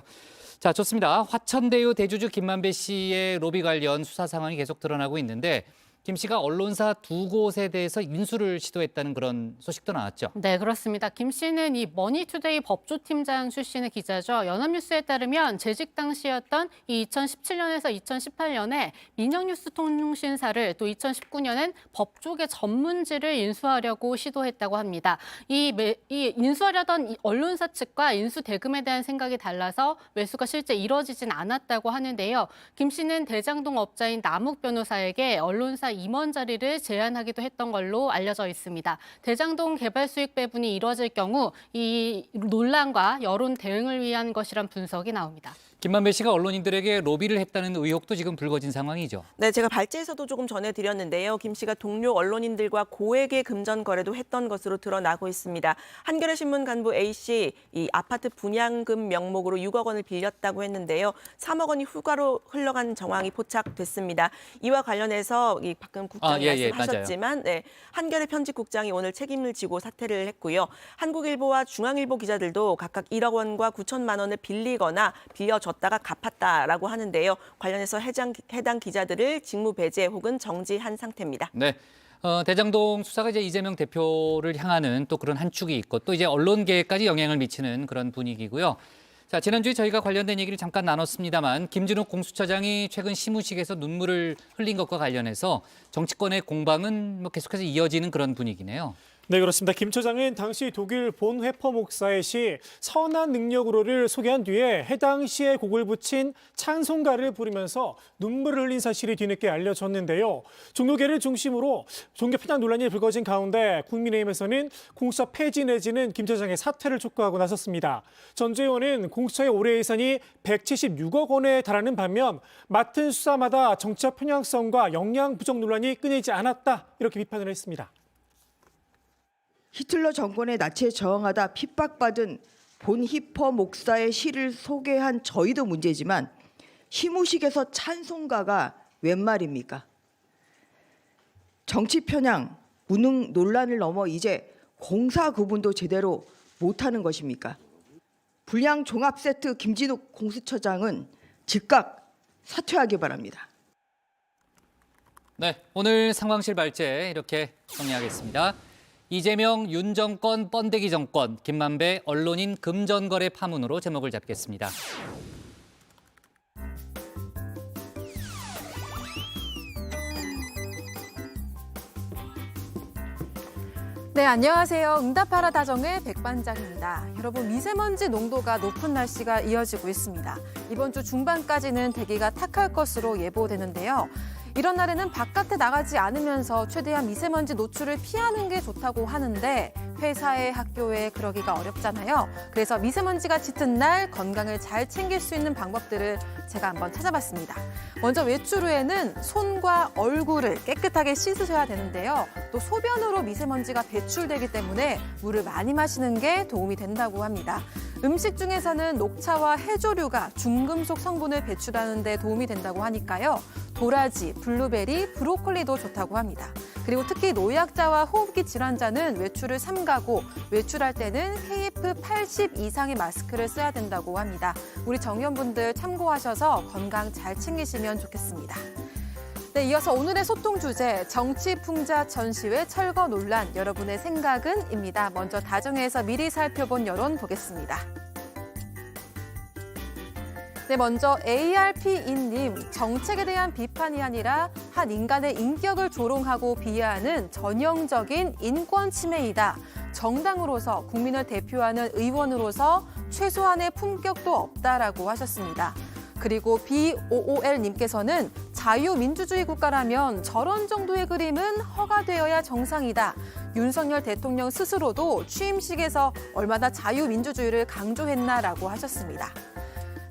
자, 좋습니다. 화천대유 대주주 김만배 씨의 로비 관련 수사 상황이 계속 드러나고 있는데 김 씨가 언론사 두 곳에 대해서 인수를 시도했다는 그런 소식도 나왔죠. 네, 그렇습니다. 김 씨는 이 머니투데이 법조팀장 출신의 기자죠. 연합뉴스에 따르면 재직 당시였던 이 2017년에서 2018년에 민영뉴스통신사를, 또 2019년엔 법조계 전문지를 인수하려고 시도했다고 합니다. 이 인수하려던 이 언론사 측과 인수 대금에 대한 생각이 달라서 매수가 실제 이뤄지진 않았다고 하는데요. 김 씨는 대장동 업자인 남욱 변호사에게 언론사 임원 자리를 제안하기도 했던 걸로 알려져 있습니다. 대장동 개발 수익 배분이 이뤄질 경우 이 논란과 여론 대응을 위한 것이란 분석이 나옵니다. 김만배 씨가 언론인들에게 로비를 했다는 의혹도 지금 불거진 상황이죠. 네, 제가 발제에서도 조금 전해드렸는데요. 김 씨가 동료 언론인들과 고액의 금전 거래도 했던 것으로 드러나고 있습니다. 한겨레 신문 간부 A 씨, 이 아파트 분양금 명목으로 6억 원을 빌렸다고 했는데요. 3억 원이 휴가로 흘러간 정황이 포착됐습니다. 이와 관련해서 이 박근 국장이 말씀하셨지만, 네, 한겨레 편집국장이 오늘 책임을 지고 사퇴를 했고요. 한국일보와 중앙일보 기자들도 각각 1억 원과 9천만 원을 빌리거나 빌려줬다가 갚았다라고 하는데요. 관련해서 해당 기자들을 직무 배제 혹은 정지한 상태입니다. 네. 대장동 수사가 이제 이재명 대표를 향하는 또 그런 한 축이 있고 또 이제 언론계에까지 영향을 미치는 그런 분위기고요. 자, 지난주에 저희가 관련된 얘기를 잠깐 나눴습니다만 김진욱 공수처장이 최근 시무식에서 눈물을 흘린 것과 관련해서 정치권의 공방은 계속해서 이어지는 그런 분위기네요. 네, 그렇습니다. 김 처장은 당시 독일 본회퍼 목사의 시 선한 능력으로를 소개한 뒤에 해당 시에 곡을 붙인 찬송가를 부르면서 눈물을 흘린 사실이 뒤늦게 알려졌는데요. 종교계를 중심으로 종교 편향 논란이 불거진 가운데 국민의힘에서는 공수처 폐지 내지는 김 처장의 사퇴를 촉구하고 나섰습니다. 전주 의원은 공수처의 올해 예산이 176억 원에 달하는 반면 맡은 수사마다 정치적 편향성과 역량 부족 논란이 끊이지 않았다, 이렇게 비판을 했습니다. 히틀러 정권의 나치에 저항하다 핍박받은 본히퍼 목사의 시를 소개한 저희도 문제지만 시무식에서 찬송가가 웬 말입니까? 정치 편향, 무능 논란을 넘어 이제 공사 구분도 제대로 못하는 것입니까? 불량 종합 세트 김진욱 공수처장은 즉각 사퇴하기 바랍니다. 네, 오늘 상황실 발제 이렇게 정리하겠습니다. 이재명, 윤 정권, 번데기 정권, 김만배, 언론인 금전거래 파문으로 제목을 잡겠습니다. 네, 안녕하세요. 응답하라 다정의 백반장입니다. 여러분, 미세먼지 농도가 높은 날씨가 이어지고 있습니다. 이번 주 중반까지는 대기가 탁할 것으로 예보되는데요. 이런 날에는 바깥에 나가지 않으면서 최대한 미세먼지 노출을 피하는 게 좋다고 하는데 회사에 학교에 그러기가 어렵잖아요. 그래서 미세먼지가 짙은 날 건강을 잘 챙길 수 있는 방법들을 제가 한번 찾아봤습니다. 먼저 외출 후에는 손과 얼굴을 깨끗하게 씻으셔야 되는데요. 또 소변으로 미세먼지가 배출되기 때문에 물을 많이 마시는 게 도움이 된다고 합니다. 음식 중에서는 녹차와 해조류가 중금속 성분을 배출하는 데 도움이 된다고 하니까요. 도라지, 블루베리, 브로콜리도 좋다고 합니다. 그리고 특히 노약자와 호흡기 질환자는 외출을 삼가고 외출할 때는 KF80 이상의 마스크를 써야 된다고 합니다. 우리 정의원분들 참고하셔서 건강 잘 챙기시면 좋겠습니다. 네, 이어서 오늘의 소통 주제, 정치 풍자 전시회 철거 논란, 여러분의 생각은?입니다. 먼저 다정회에서 미리 살펴본 여론 보겠습니다. 네, 먼저 ARP인님, 정책에 대한 비판이 아니라 한 인간의 인격을 조롱하고 비하하는 전형적인 인권 침해이다. 정당으로서 국민을 대표하는 의원으로서 최소한의 품격도 없다라고 하셨습니다. 그리고 BOOL님께서는 자유민주주의 국가라면 저런 정도의 그림은 허가되어야 정상이다. 윤석열 대통령 스스로도 취임식에서 얼마나 자유민주주의를 강조했나라고 하셨습니다.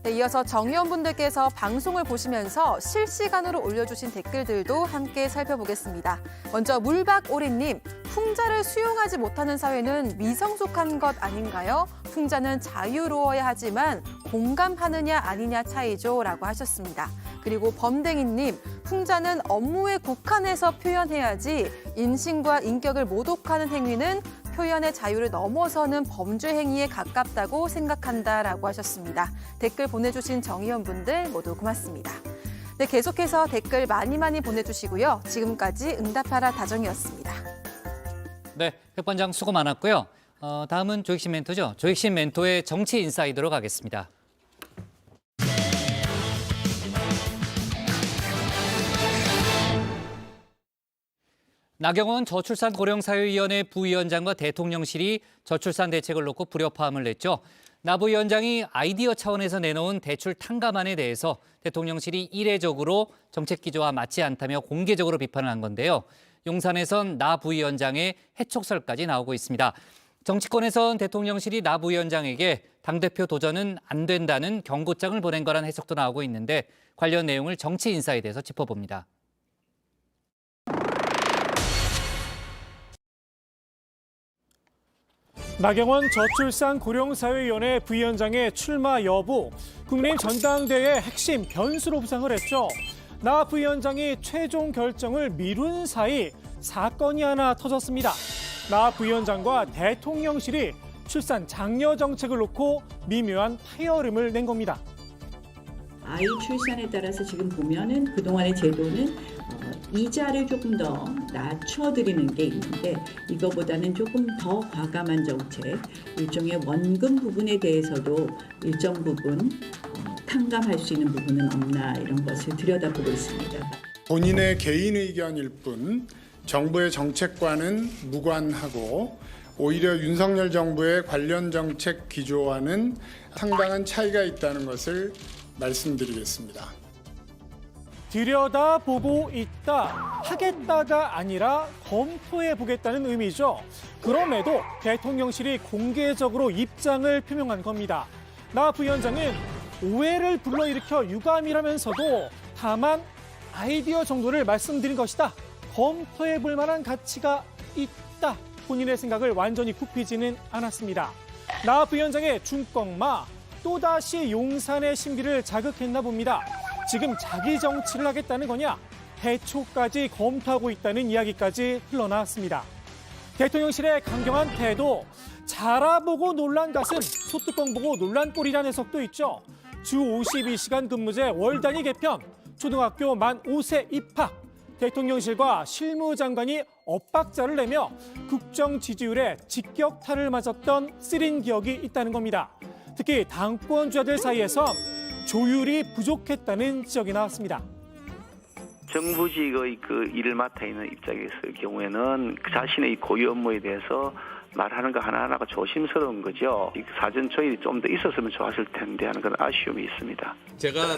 네, 이어서 정의원분들께서 방송을 보시면서 실시간으로 올려주신 댓글들도 함께 살펴보겠습니다. 먼저 물박오리님, 풍자를 수용하지 못하는 사회는 미성숙한 것 아닌가요? 풍자는 자유로워야 하지만 공감하느냐 아니냐 차이죠 라고 하셨습니다. 그리고 범댕이님, 풍자는 업무에 국한해서 표현해야지 인신과 인격을 모독하는 행위는 표현의 자유를 넘어서는 범죄 행위에 가깝다고 생각한다라고 하셨습니다. 댓글 보내주신 정의원분들 모두 고맙습니다. 네, 계속해서 댓글 많이 보내주시고요. 지금까지 응답하라 다정이었습니다. 네, 백반장 수고 많았고요. 다음은 조익신 멘토죠. 조익신 멘토의 정치 인사이드로 가겠습니다. 나경원 저출산고령사회위원회 부위원장과 대통령실이 저출산 대책을 놓고 불협화음을 냈죠. 나 부위원장이 아이디어 차원에서 내놓은 대출 탕감안에 대해서 대통령실이 이례적으로 정책 기조와 맞지 않다며 공개적으로 비판을 한 건데요. 용산에선 나 부위원장의 해촉설까지 나오고 있습니다. 정치권에선 대통령실이 나 부위원장에게 당대표 도전은 안 된다는 경고장을 보낸 거란 해석도 나오고 있는데 관련 내용을 정치인사이드에서 짚어봅니다. 나경원 저출산고령사회위원회 부위원장의 출마 여부, 국민의힘 전당대회의 핵심 변수로 부상을 했죠. 나 부위원장이 최종 결정을 미룬 사이 사건이 하나 터졌습니다. 나 부위원장과 대통령실이 출산 장려 정책을 놓고 미묘한 파열음을 낸 겁니다. 아이 출산에 따라서 지금 보면은 그동안의 제도는 이자를 조금 더 낮춰드리는 게 있는데 이거보다는 조금 더 과감한 정책, 일종의 원금 부분에 대해서도 일정 부분 탕감할 수 있는 부분은 없나 이런 것을 들여다보고 있습니다. 본인의 개인 의견일 뿐 정부의 정책과는 무관하고 오히려 윤석열 정부의 관련 정책 기조와는 상당한 차이가 있다는 것을 말씀드리겠습니다. 들여다보고 있다, 하겠다가 아니라 검토해보겠다는 의미죠. 그럼에도 대통령실이 공개적으로 입장을 표명한 겁니다. 나 부위원장은 오해를 불러일으켜 유감이라면서도 다만 아이디어 정도를 말씀드린 것이다. 검토해볼 만한 가치가 있다. 본인의 생각을 완전히 굽히지는 않았습니다. 나 부위원장의 중꺾마, 또다시 용산의 심기를 자극했나 봅니다. 지금 자기 정치를 하겠다는 거냐? 해초까지 검토하고 있다는 이야기까지 흘러나왔습니다. 대통령실의 강경한 태도, 자라보고 놀란 가슴, 소뚜껑 보고 놀란 꼴이라는 해석도 있죠. 주 52시간 근무제 월 단위 개편, 초등학교 만 5세 입학, 대통령실과 실무장관이 엇박자를 내며 국정 지지율에 직격탄을 맞았던 쓰린 기억이 있다는 겁니다. 특히 당권주자들 사이에서 조율이 부족했다는 지적이 나왔습니다. 정부직의 그 일을 맡아 있는 입장에서의 경우에는 자신의 고유 업무에 대해서 말하는 거 하나하나가 조심스러운 거죠. 사전 조율이 좀 더 있었으면 좋았을 텐데 하는 그런 아쉬움이 있습니다. 제가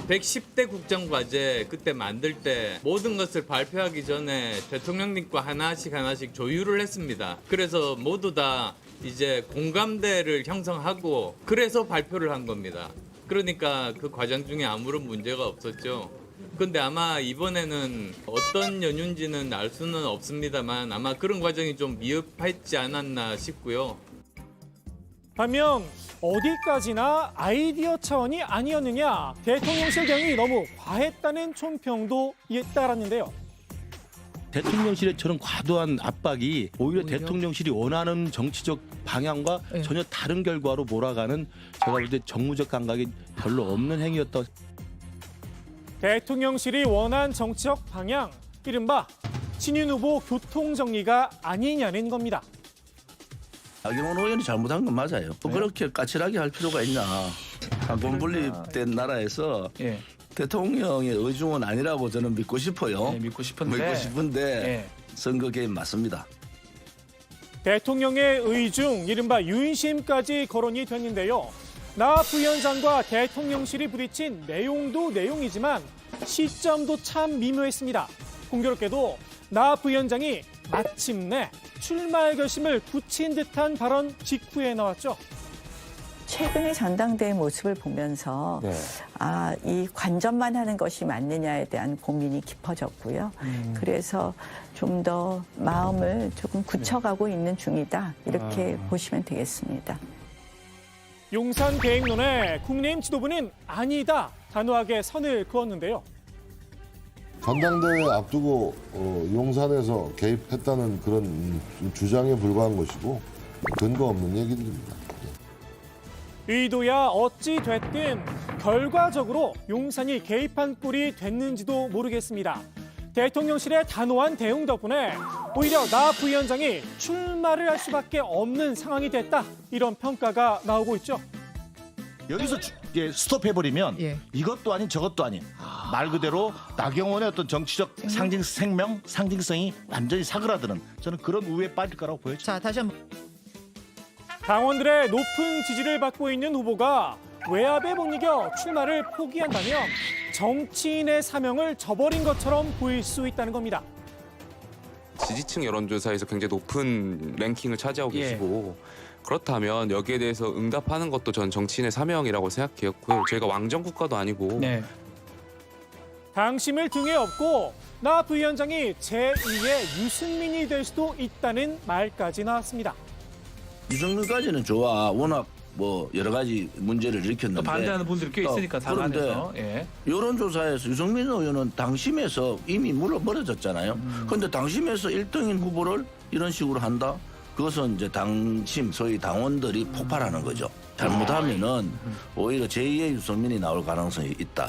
110대 국정과제 그때 만들 때 모든 것을 발표하기 전에 대통령님과 하나씩 조율을 했습니다. 그래서 모두 다 이제 공감대를 형성하고 그래서 발표를 한 겁니다. 그러니까 그 과정 중에 아무런 문제가 없었죠. 근데 아마 이번에는 어떤 연유인지는 알 수는 없습니다만 아마 그런 과정이 좀 미흡했지 않았나 싶고요. 반면 어디까지나 아이디어 차원이 아니었느냐, 대통령실 대응이 너무 과했다는 총평도 따랐는데요. 대통령실의 저런 과도한 압박이 오히려 대통령실이 원하는 정치적 방향과 전혀 다른 결과로 몰아가는 제가 볼 때 정무적 감각이 별로 없는 행위였다. 대통령실이 원한 정치적 방향, 이른바 친윤 후보 교통정리가 아니냐는 겁니다. 나경원 의원이 잘못한 건 맞아요. 또 그렇게 까칠하게 할 필요가 있나. 당권 분립된 나라에서 대통령의 의중은 아니라고 저는 믿고 싶어요. 믿고 싶은데 선거 개입 맞습니다. 대통령의 의중, 이른바 윤심까지 거론이 됐는데요. 나 부위원장과 대통령실이 부딪힌 내용도 내용이지만 시점도 참 미묘했습니다. 공교롭게도 나 부위원장이 마침내 출마의 결심을 굳힌 듯한 발언 직후에 나왔죠. 최근의 전당대회 모습을 보면서 이 관전만 하는 것이 맞느냐에 대한 고민이 깊어졌고요. 그래서 좀 더 마음을 조금 굳혀가고 있는 중이다. 이렇게 보시면 되겠습니다. 용산 계획론에 국민의힘 지도부는 아니다, 단호하게 선을 그었는데요. 전당대회 앞두고 용산에서 개입했다는 그런 주장에 불과한 것이고 근거 없는 얘기들입니다. 의도야 어찌 됐든 결과적으로 용산이 개입한 꼴이 됐는지도 모르겠습니다. 대통령실의 단호한 대응 덕분에 오히려 나 부위원장이 출마를 할 수밖에 없는 상황이 됐다, 이런 평가가 나오고 있죠. 여기서 스톱해버리면 이것도 아닌 저것도 아닌 말 그대로 나경원의 어떤 정치적 상징성이 완전히 사그라드는, 저는 그런 우회에 빠질 거라고 보여져요. 자, 다시 한번. 당원들의 높은 지지를 받고 있는 후보가 외압에 못 이겨 출마를 포기한다면 정치인의 사명을 저버린 것처럼 보일 수 있다는 겁니다. 지지층 여론조사에서 굉장히 높은 랭킹을 차지하고 계시고 그렇다면 여기에 대해서 응답하는 것도 전 정치인의 사명이라고 생각했고요. 저희가 왕정국가도 아니고 당심을 등에 업고 나 부위원장이 제2의 유승민이 될 수도 있다는 말까지 나왔습니다. 유승민까지는 좋아. 워낙 뭐 여러 가지 문제를 일으켰는데 반대하는 분들이 꽤 있으니까 당안에서. 여론조사에서 유승민 의원은 당심에서 이미 멀어졌잖아요. 그런데 당심에서 1등인 후보를 이런 식으로 한다? 그것은 이제 당심, 소위 당원들이 폭발하는 거죠. 잘못하면은 오히려 제2의 유승민이 나올 가능성이 있다.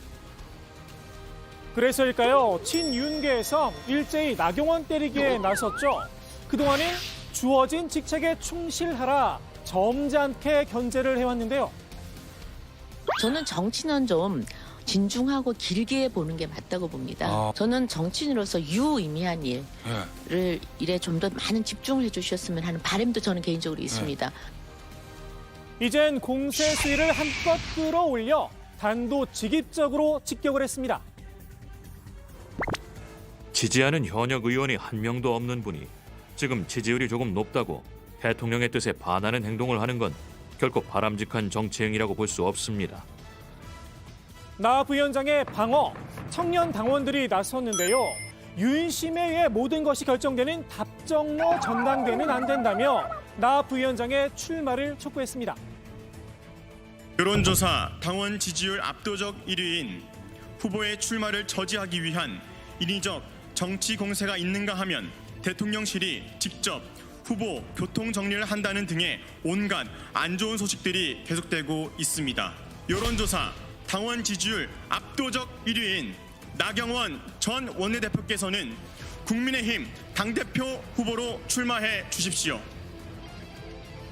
그래서일까요? 친윤계에서 일제히 나경원 때리기에 나섰죠. 그동안은 주어진 직책에 충실하라, 점잖게 견제를 해왔는데요. 저는 정치는 좀 진중하고 길게 보는 게 맞다고 봅니다. 저는 정치인으로서 유의미한 일에 좀 더 많은 집중을 해주셨으면 하는 바람도 저는 개인적으로 있습니다. 이젠 공세 수위를 한껏 끌어올려 단도직입적으로 직격을 했습니다. 지지하는 현역 의원이 한 명도 없는 분이 지금 지지율이 조금 높다고 대통령의 뜻에 반하는 행동을 하는 건 결코 바람직한 정치 행위라고 볼 수 없습니다. 나 부위원장의 방어, 청년 당원들이 나섰는데요. 윤심에 의해 모든 것이 결정되는 답정너 전당대회는 안 된다며 나 부위원장의 출마를 촉구했습니다. 여론조사 당원 지지율 압도적 1위인 후보의 출마를 저지하기 위한 인위적 정치 공세가 있는가 하면 대통령실이 직접 후보 교통 정리를 한다는 등의 온갖 안 좋은 소식들이 계속되고 있습니다. 여론조사 당원 지지율 압도적 1위인 나경원 전 원내대표께서는 국민의힘 당대표 후보로 출마해 주십시오.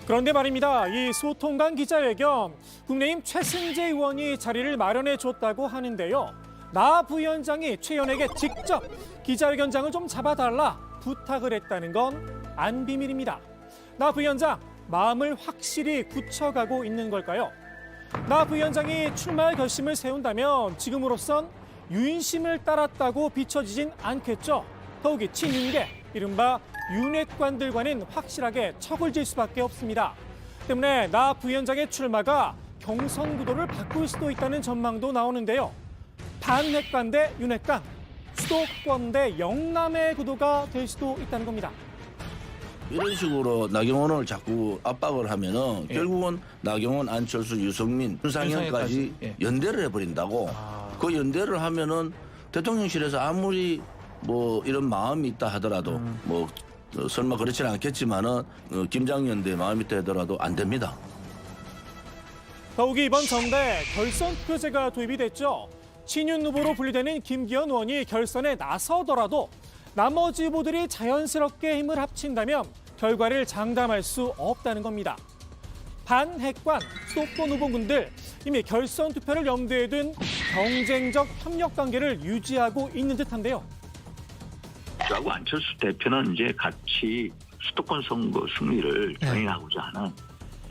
그런데 말입니다. 이 소통관 기자회견 국민의힘 최승재 의원이 자리를 마련해 줬다고 하는데요. 나 부위원장이 최 의원에게 직접 기자회견장을 좀 잡아달라 부탁을 했다는 건 안 비밀입니다. 나 부위원장 마음을 확실히 굳혀가고 있는 걸까요? 나 부위원장이 출마할 결심을 세운다면 지금으로선 윤심을 따랐다고 비춰지진 않겠죠. 더욱이 친윤계, 이른바 윤핵관들과는 확실하게 척을 질 수밖에 없습니다. 때문에 나 부위원장의 출마가 경선 구도를 바꿀 수도 있다는 전망도 나오는데요. 반핵관 대 윤핵관, 수도권 대 영남의 구도가 될 수도 있다는 겁니다. 이런 식으로 나경원을 자꾸 압박을 하면은 결국은 나경원, 안철수, 유승민, 윤상현까지 연대를 해버린다고. 그 연대를 하면은 대통령실에서 아무리 뭐 이런 마음이 있다 하더라도 뭐 설마 그렇지는 않겠지만은 김장연대 마음이 있다 하더라도 안 됩니다. 더욱이 이번 전대 결선 투표제가 도입이 됐죠. 친윤 후보로 분류되는 김기현 의원이 결선에 나서더라도 나머지 후보들이 자연스럽게 힘을 합친다면 결과를 장담할 수 없다는 겁니다. 반핵관, 수도권 후보군들 이미 결선 투표를 염두에 둔 경쟁적 협력 관계를 유지하고 있는 듯한데요. 저하고 안철수 대표는 이제 같이 수도권 선거 승리를 병행하고자 하는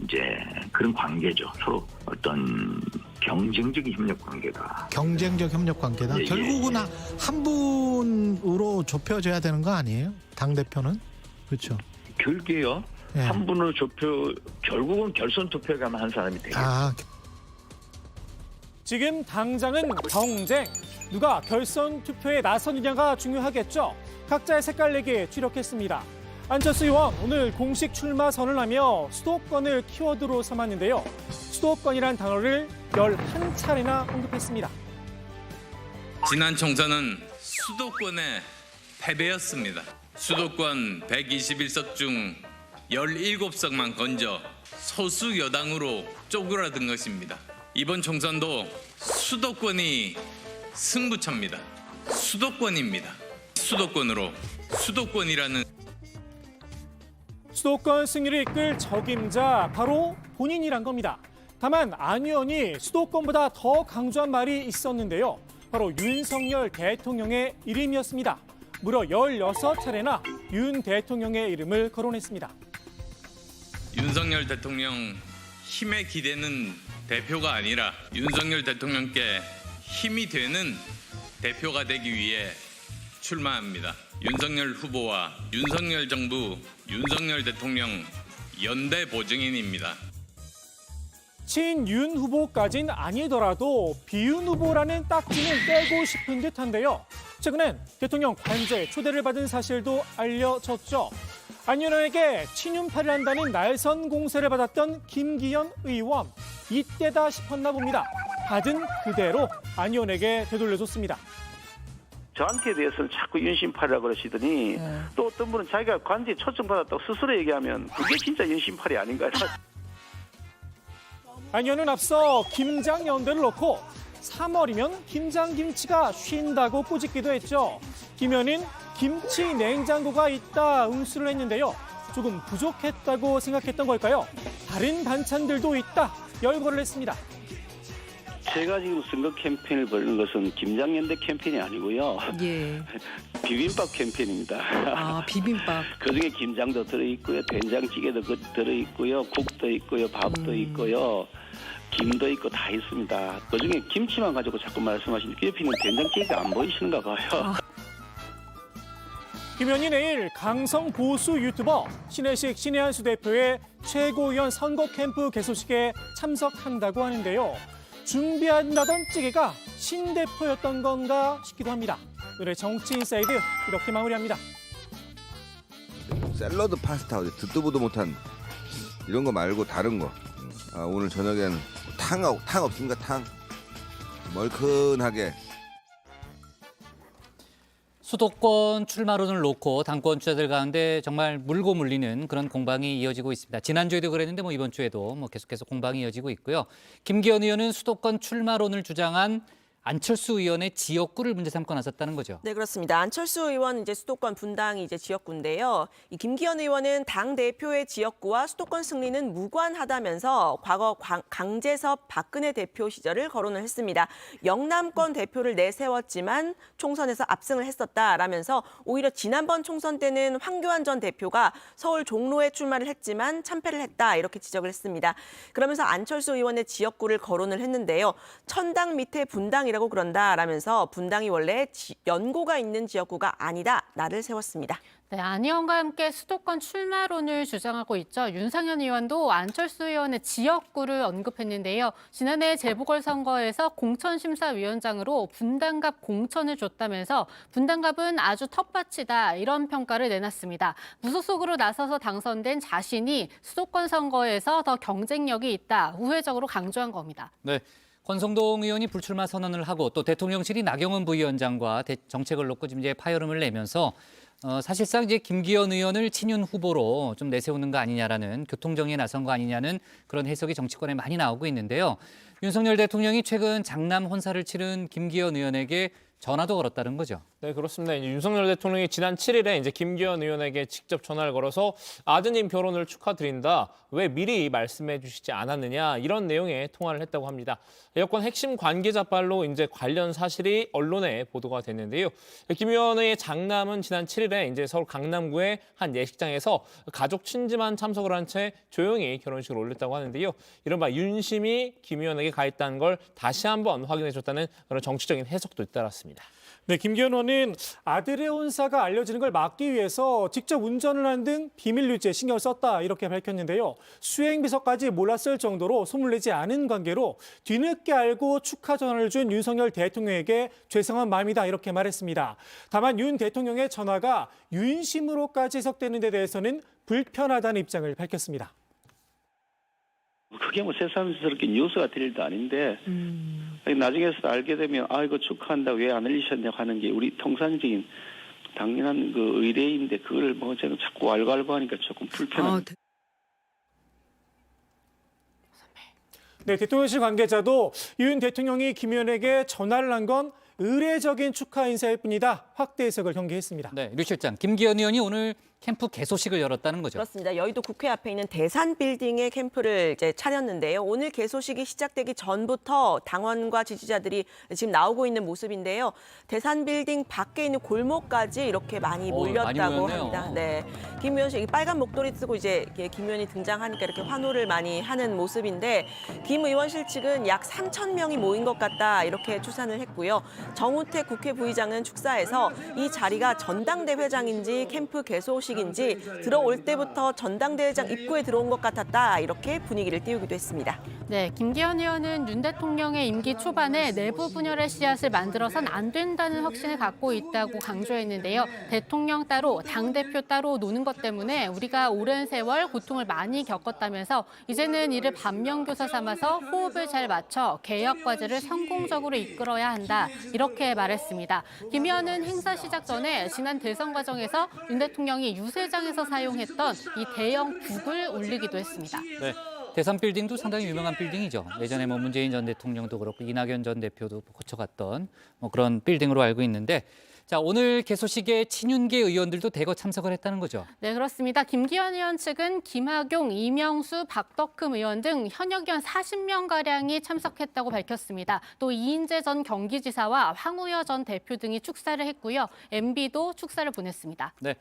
이제 그런 관계죠. 서로 어떤 경쟁적인 협력 관계다. 경쟁적 협력 관계다. 결국은 한 분으로 좁혀져야 되는 거 아니에요? 당 대표는 그렇죠. 결국에요. 한 분으로 좁혀 결국은 결선 투표에 가면 한 사람이 되겠죠. 지금 당장은 경쟁, 누가 결선 투표에 나서느냐가 중요하겠죠. 각자의 색깔 내기에 주력했습니다. 안철수 의원 오늘 공식 출마 선언하며 수도권을 키워드로 삼았는데요. 수도권이란 단어를 11차례나 언급했습니다. 지난 총선은 수도권의 패배였습니다. 수도권 121석 중 17석만 건져 소수 여당으로 쪼그라든 것입니다. 이번 총선도 수도권이 승부처입니다. 수도권입니다. 수도권으로 수도권이라는 수도권 승리를 이끌 적임자 바로 본인이란 겁니다. 다만 안 의원이 수도권보다 더 강조한 말이 있었는데요. 바로 윤석열 대통령의 이름이었습니다. 무려 16차례나 윤 대통령의 이름을 거론했습니다. 윤석열 대통령 힘에 기대는 대표가 아니라 윤석열 대통령께 힘이 되는 대표가 되기 위해 출마합니다. 윤석열 후보와 윤석열 정부, 윤석열 대통령 연대 보증인입니다. 친윤 후보까진 아니더라도 비윤 후보라는 딱지는 떼고 싶은 듯한데요. 최근엔 대통령 관저에 초대를 받은 사실도 알려졌죠. 안 의원에게 친윤파를 한다는 날선 공세를 받았던 김기현 의원. 이때다 싶었나 봅니다. 받은 그대로 안 의원에게 되돌려줬습니다. 저한테 대해서는 자꾸 윤심팔이라고 그러시더니 또 어떤 분은 자기가 관제에 초청받았다고 스스로 얘기하면 그게 진짜 윤심팔이 아닌가요? 안 의원은 앞서 김장연대를 놓고 3월이면 김장김치가 쉰다고 꾸짖기도 했죠. 김 의원은 김치 냉장고가 있다 응수를 했는데요. 조금 부족했다고 생각했던 걸까요? 다른 반찬들도 있다 열거를 했습니다. 제가 지금 선거 캠페인을 벌이는 것은 김장연대 캠페인이 아니고요. 예. 비빔밥 캠페인입니다. 아, 비빔밥. 그중에 김장도 들어있고요. 된장찌개도 들어있고요. 국도 있고요. 밥도 있고요. 김도 있고 다 있습니다. 그중에 김치만 가지고 자꾸 말씀하시는데 그 옆에 있는 된장찌개가 안 보이시는가 봐요. 김 의원이 내일 강성 보수 유튜버 신혜식 신혜한수 대표의 최고위원 선거 캠프 개소식에 참석한다고 하는데요. 준비한다던 찌개가 신 대표였던 건가 싶기도 합니다. 오늘의 정치인사이드 이렇게 마무리합니다. 샐러드 파스타 듣도 보도 못한 이런 거 말고 다른 거. 오늘 저녁엔 탕 없습니까? 탕 멀큰하게. 수도권 출마론을 놓고 당권 주자들 가운데 정말 물고 물리는 그런 공방이 이어지고 있습니다. 지난주에도 그랬는데 이번 주에도 계속해서 공방이 이어지고 있고요. 김기현 의원은 수도권 출마론을 주장한 안철수 의원의 지역구를 문제 삼고 나섰다는 거죠. 네, 그렇습니다. 안철수 의원 이제 수도권 분당이 이제 지역구인데요. 이 김기현 의원은 당 대표의 지역구와 수도권 승리는 무관하다면서 과거 강재섭 박근혜 대표 시절을 거론을 했습니다. 영남권 대표를 내세웠지만 총선에서 압승을 했었다라면서 오히려 지난번 총선 때는 황교안 전 대표가 서울 종로에 출마를 했지만 참패를 했다 이렇게 지적을 했습니다. 그러면서 안철수 의원의 지역구를 거론을 했는데요. 천당 밑에 분당이라고 그런다라면서 분당이 원래 연고가 있는 지역구가 아니다. 나를 세웠습니다. 네, 안 의원과 함께 수도권 출마론을 주장하고 있죠. 윤상현 의원도 안철수 의원의 지역구를 언급했는데요. 지난해 재보궐선거에서 공천심사위원장으로 분당갑 공천을 줬다면서 분당갑은 아주 텃밭이다 이런 평가를 내놨습니다. 무소속으로 나서서 당선된 자신이 수도권 선거에서 더 경쟁력이 있다. 우회적으로 강조한 겁니다. 네. 권성동 의원이 불출마 선언을 하고 또 대통령실이 나경원 부위원장과 정책을 놓고 지금 이제 파열음을 내면서 사실상 이제 김기현 의원을 친윤 후보로 좀 내세우는 거 아니냐라는 교통정리에 나선 거 아니냐는 그런 해석이 정치권에 많이 나오고 있는데요. 윤석열 대통령이 최근 장남 혼사를 치른 김기현 의원에게 전화도 걸었다는 거죠. 네, 그렇습니다. 이제 윤석열 대통령이 지난 7일에 이제 김기현 의원에게 직접 전화를 걸어서 아드님 결혼을 축하드린다. 왜 미리 말씀해 주시지 않았느냐 이런 내용의 통화를 했다고 합니다. 여권 핵심 관계자 발로 이제 관련 사실이 언론에 보도가 됐는데요. 김 의원의 장남은 지난 7일에 이제 서울 강남구의 한 예식장에서 가족 친지만 참석을 한 채 조용히 결혼식을 올렸다고 하는데요. 이른바 윤심이 김 의원에게 가했다는 걸 다시 한번 확인해 줬다는 그런 정치적인 해석도 잇따랐습니다. 네, 김기현 의원은 아들의 혼사가 알려지는 걸 막기 위해서 직접 운전을 한 등 비밀 유지에 신경을 썼다 이렇게 밝혔는데요. 수행비서까지 몰랐을 정도로 소문내지 않은 관계로 뒤늦게 알고 축하 전화를 준 윤석열 대통령에게 죄송한 마음이다 이렇게 말했습니다. 다만 윤 대통령의 전화가 윤심으로까지 해석되는 데 대해서는 불편하다는 입장을 밝혔습니다. 그게 새삼스럽게 뉴스가 될 일도 아닌데 나중에서 알게 되면 이거 축하한다 왜 안 알리셨냐고 하는 게 우리 통상적인 당연한 그 의례인데 그걸 제가 자꾸 알고 하니까 조금 불편합니다. 네, 대통령실 관계자도 윤 대통령이 김 의원에게 전화를 한 건 의례적인 축하 인사일 뿐이다. 확대 해석을 경계했습니다. 네, 류 실장, 김기현 의원이 오늘 캠프 개소식을 열었다는 거죠. 그렇습니다. 여의도 국회 앞에 있는 대산 빌딩의 캠프를 이제 차렸는데요. 오늘 개소식이 시작되기 전부터 당원과 지지자들이 지금 나오고 있는 모습인데요. 대산 빌딩 밖에 있는 골목까지 이렇게 많이 몰렸다고 합니다. 네, 김 의원실 빨간 목도리 쓰고 이제 김 의원이 등장하니까 이렇게 환호를 많이 하는 모습인데 김 의원실 측은 약 3,000명이 모인 것 같다 이렇게 추산을 했고요. 정우택 국회 부의장은 축사에서 이 자리가 전당대회장인지 캠프 개소식인지 들어올 때부터 전당대회장 입구에 들어온 것 같았다 이렇게 분위기를 띄우기도 했습니다. 네, 김기현 의원은 윤 대통령의 임기 초반에 내부 분열의 씨앗을 만들어선 안 된다는 확신을 갖고 있다고 강조했는데요. 대통령 따로, 당대표 따로 노는 것 때문에 우리가 오랜 세월 고통을 많이 겪었다면서 이제는 이를 반면교사 삼아서 호흡을 잘 맞춰 개혁 과제를 성공적으로 이끌어야 한다. 이렇게 말했습니다. 김 의원은 행사 시작 전에 지난 대선 과정에서 윤 대통령이 유세장에서 사용했던 이 대형 북을 올리기도 했습니다. 네. 대산 빌딩도 상당히 유명한 빌딩이죠. 예전에 문재인 전 대통령도 그렇고 이낙연 전 대표도 거쳐갔던 그런 빌딩으로 알고 있는데 자, 오늘 개소식에 친윤계 의원들도 대거 참석을 했다는 거죠. 네, 그렇습니다. 김기현 의원 측은 김학용, 이명수, 박덕흠 의원 등 현역 의원 40명가량이 참석했다고 밝혔습니다. 또 이인재 전 경기지사와 황우여 전 대표 등이 축사를 했고요. MB도 축사를 보냈습니다. 네,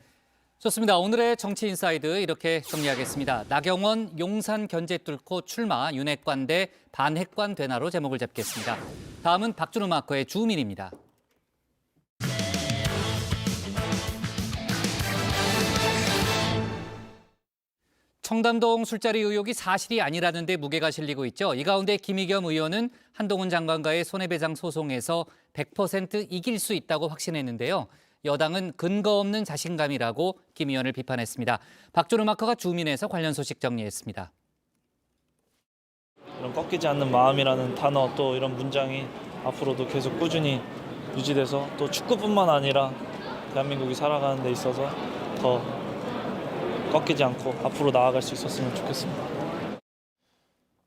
좋습니다. 오늘의 정치인사이드 이렇게 정리하겠습니다. 나경원 용산 견제 뚫고 출마, 윤핵관 대 반핵관 되나로 제목을 잡겠습니다. 다음은 박준우 마커의 주민입니다. 청담동 술자리 의혹이 사실이 아니라는 데 무게가 실리고 있죠. 이 가운데 김의겸 의원은 한동훈 장관과의 손해배상 소송에서 100% 이길 수 있다고 확신했는데요. 여당은 근거 없는 자신감이라고 김 의원을 비판했습니다. 박준우 마커가 주민에서 관련 소식 정리했습니다. 이런 꺾이지 않는 마음이라는 단어 또 이런 문장이 앞으로도 계속 꾸준히 유지돼서 또 축구뿐만 아니라 대한민국이 살아가는 데 있어서 더 꺾이지 않고 앞으로 나아갈 수 있었으면 좋겠습니다.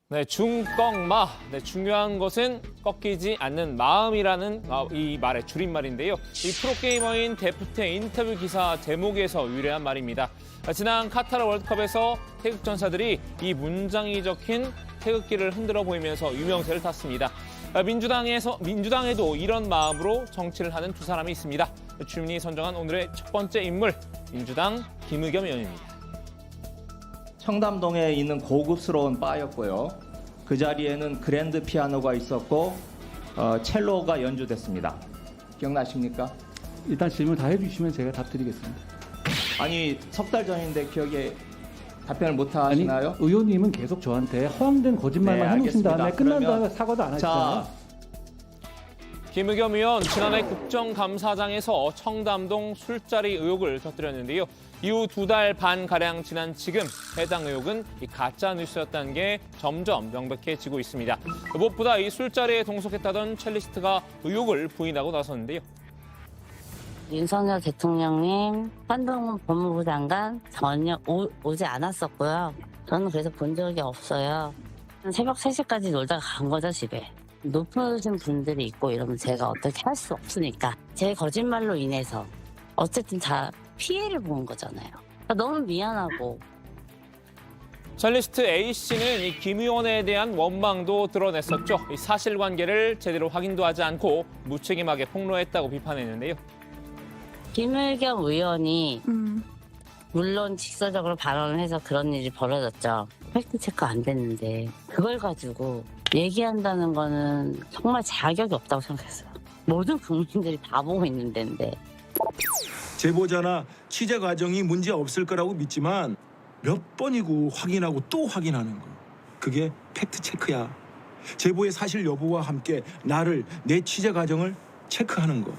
네, 중꺾마. 네, 중요한 것은 꺾이지 않는 마음이라는 이 말의 줄임말인데요. 이 프로게이머인 데프트의 인터뷰 기사 제목에서 유래한 말입니다. 지난 카타르 월드컵에서 태극 전사들이 이 문장이 적힌 태극기를 흔들어 보이면서 유명세를 탔습니다. 민주당에도 이런 마음으로 정치를 하는 두 사람이 있습니다. 주민이 선정한 오늘의 첫 번째 인물, 민주당 김의겸 의원입니다. 청담동에 있는 고급스러운 바였고요. 그 자리에는 그랜드 피아노가 있었고 첼로가 연주됐습니다. 기억나십니까? 일단 질문 다 해주시면 제가 답드리겠습니다. 아니, 석 달 전인데 기억에 답변을 못 하시나요? 아니, 의원님은 계속 저한테 허황된 거짓말만 해놓으신 다음에 끝난 다음에 사과도 안 하시잖아요. 김의겸 의원 지난해 국정감사장에서 청담동 술자리 의혹을 터뜨렸는데요. 이후 2달 반가량 지난 지금 해당 의혹은 가짜 뉴스였다는 게 점점 명백해지고 있습니다. 무엇보다 이 술자리에 동석했다던 첼리스트가 의혹을 부인하고 나섰는데요. 윤석열 대통령님, 한동훈 법무부 장관 전혀 오지 않았었고요. 저는 그래서 본 적이 없어요. 새벽 3시까지 놀다가 간 거죠, 집에. 높으신 분들이 있고 이러면 제가 어떻게 할 수 없으니까 제 거짓말로 인해서 어쨌든 다 피해를 본 거잖아요. 너무 미안하고. 첼리스트 A씨는 이 김 의원에 대한 원망도 드러냈었죠. 이 사실관계를 제대로 확인도 하지 않고 무책임하게 폭로했다고 비판했는데요. 김의겸 의원이 물론 직설적으로 발언을 해서 그런 일이 벌어졌죠. 팩트체크 안 됐는데 그걸 가지고 얘기한다는 거는 정말 자격이 없다고 생각했어요. 모든 국민들이 다 보고 있는 데인데. 제보자나 취재 과정이 문제 없을 거라고 믿지만 몇 번이고 확인하고 또 확인하는 거. 그게 팩트체크야. 제보의 사실 여부와 함께 내 취재 과정을 체크하는 거.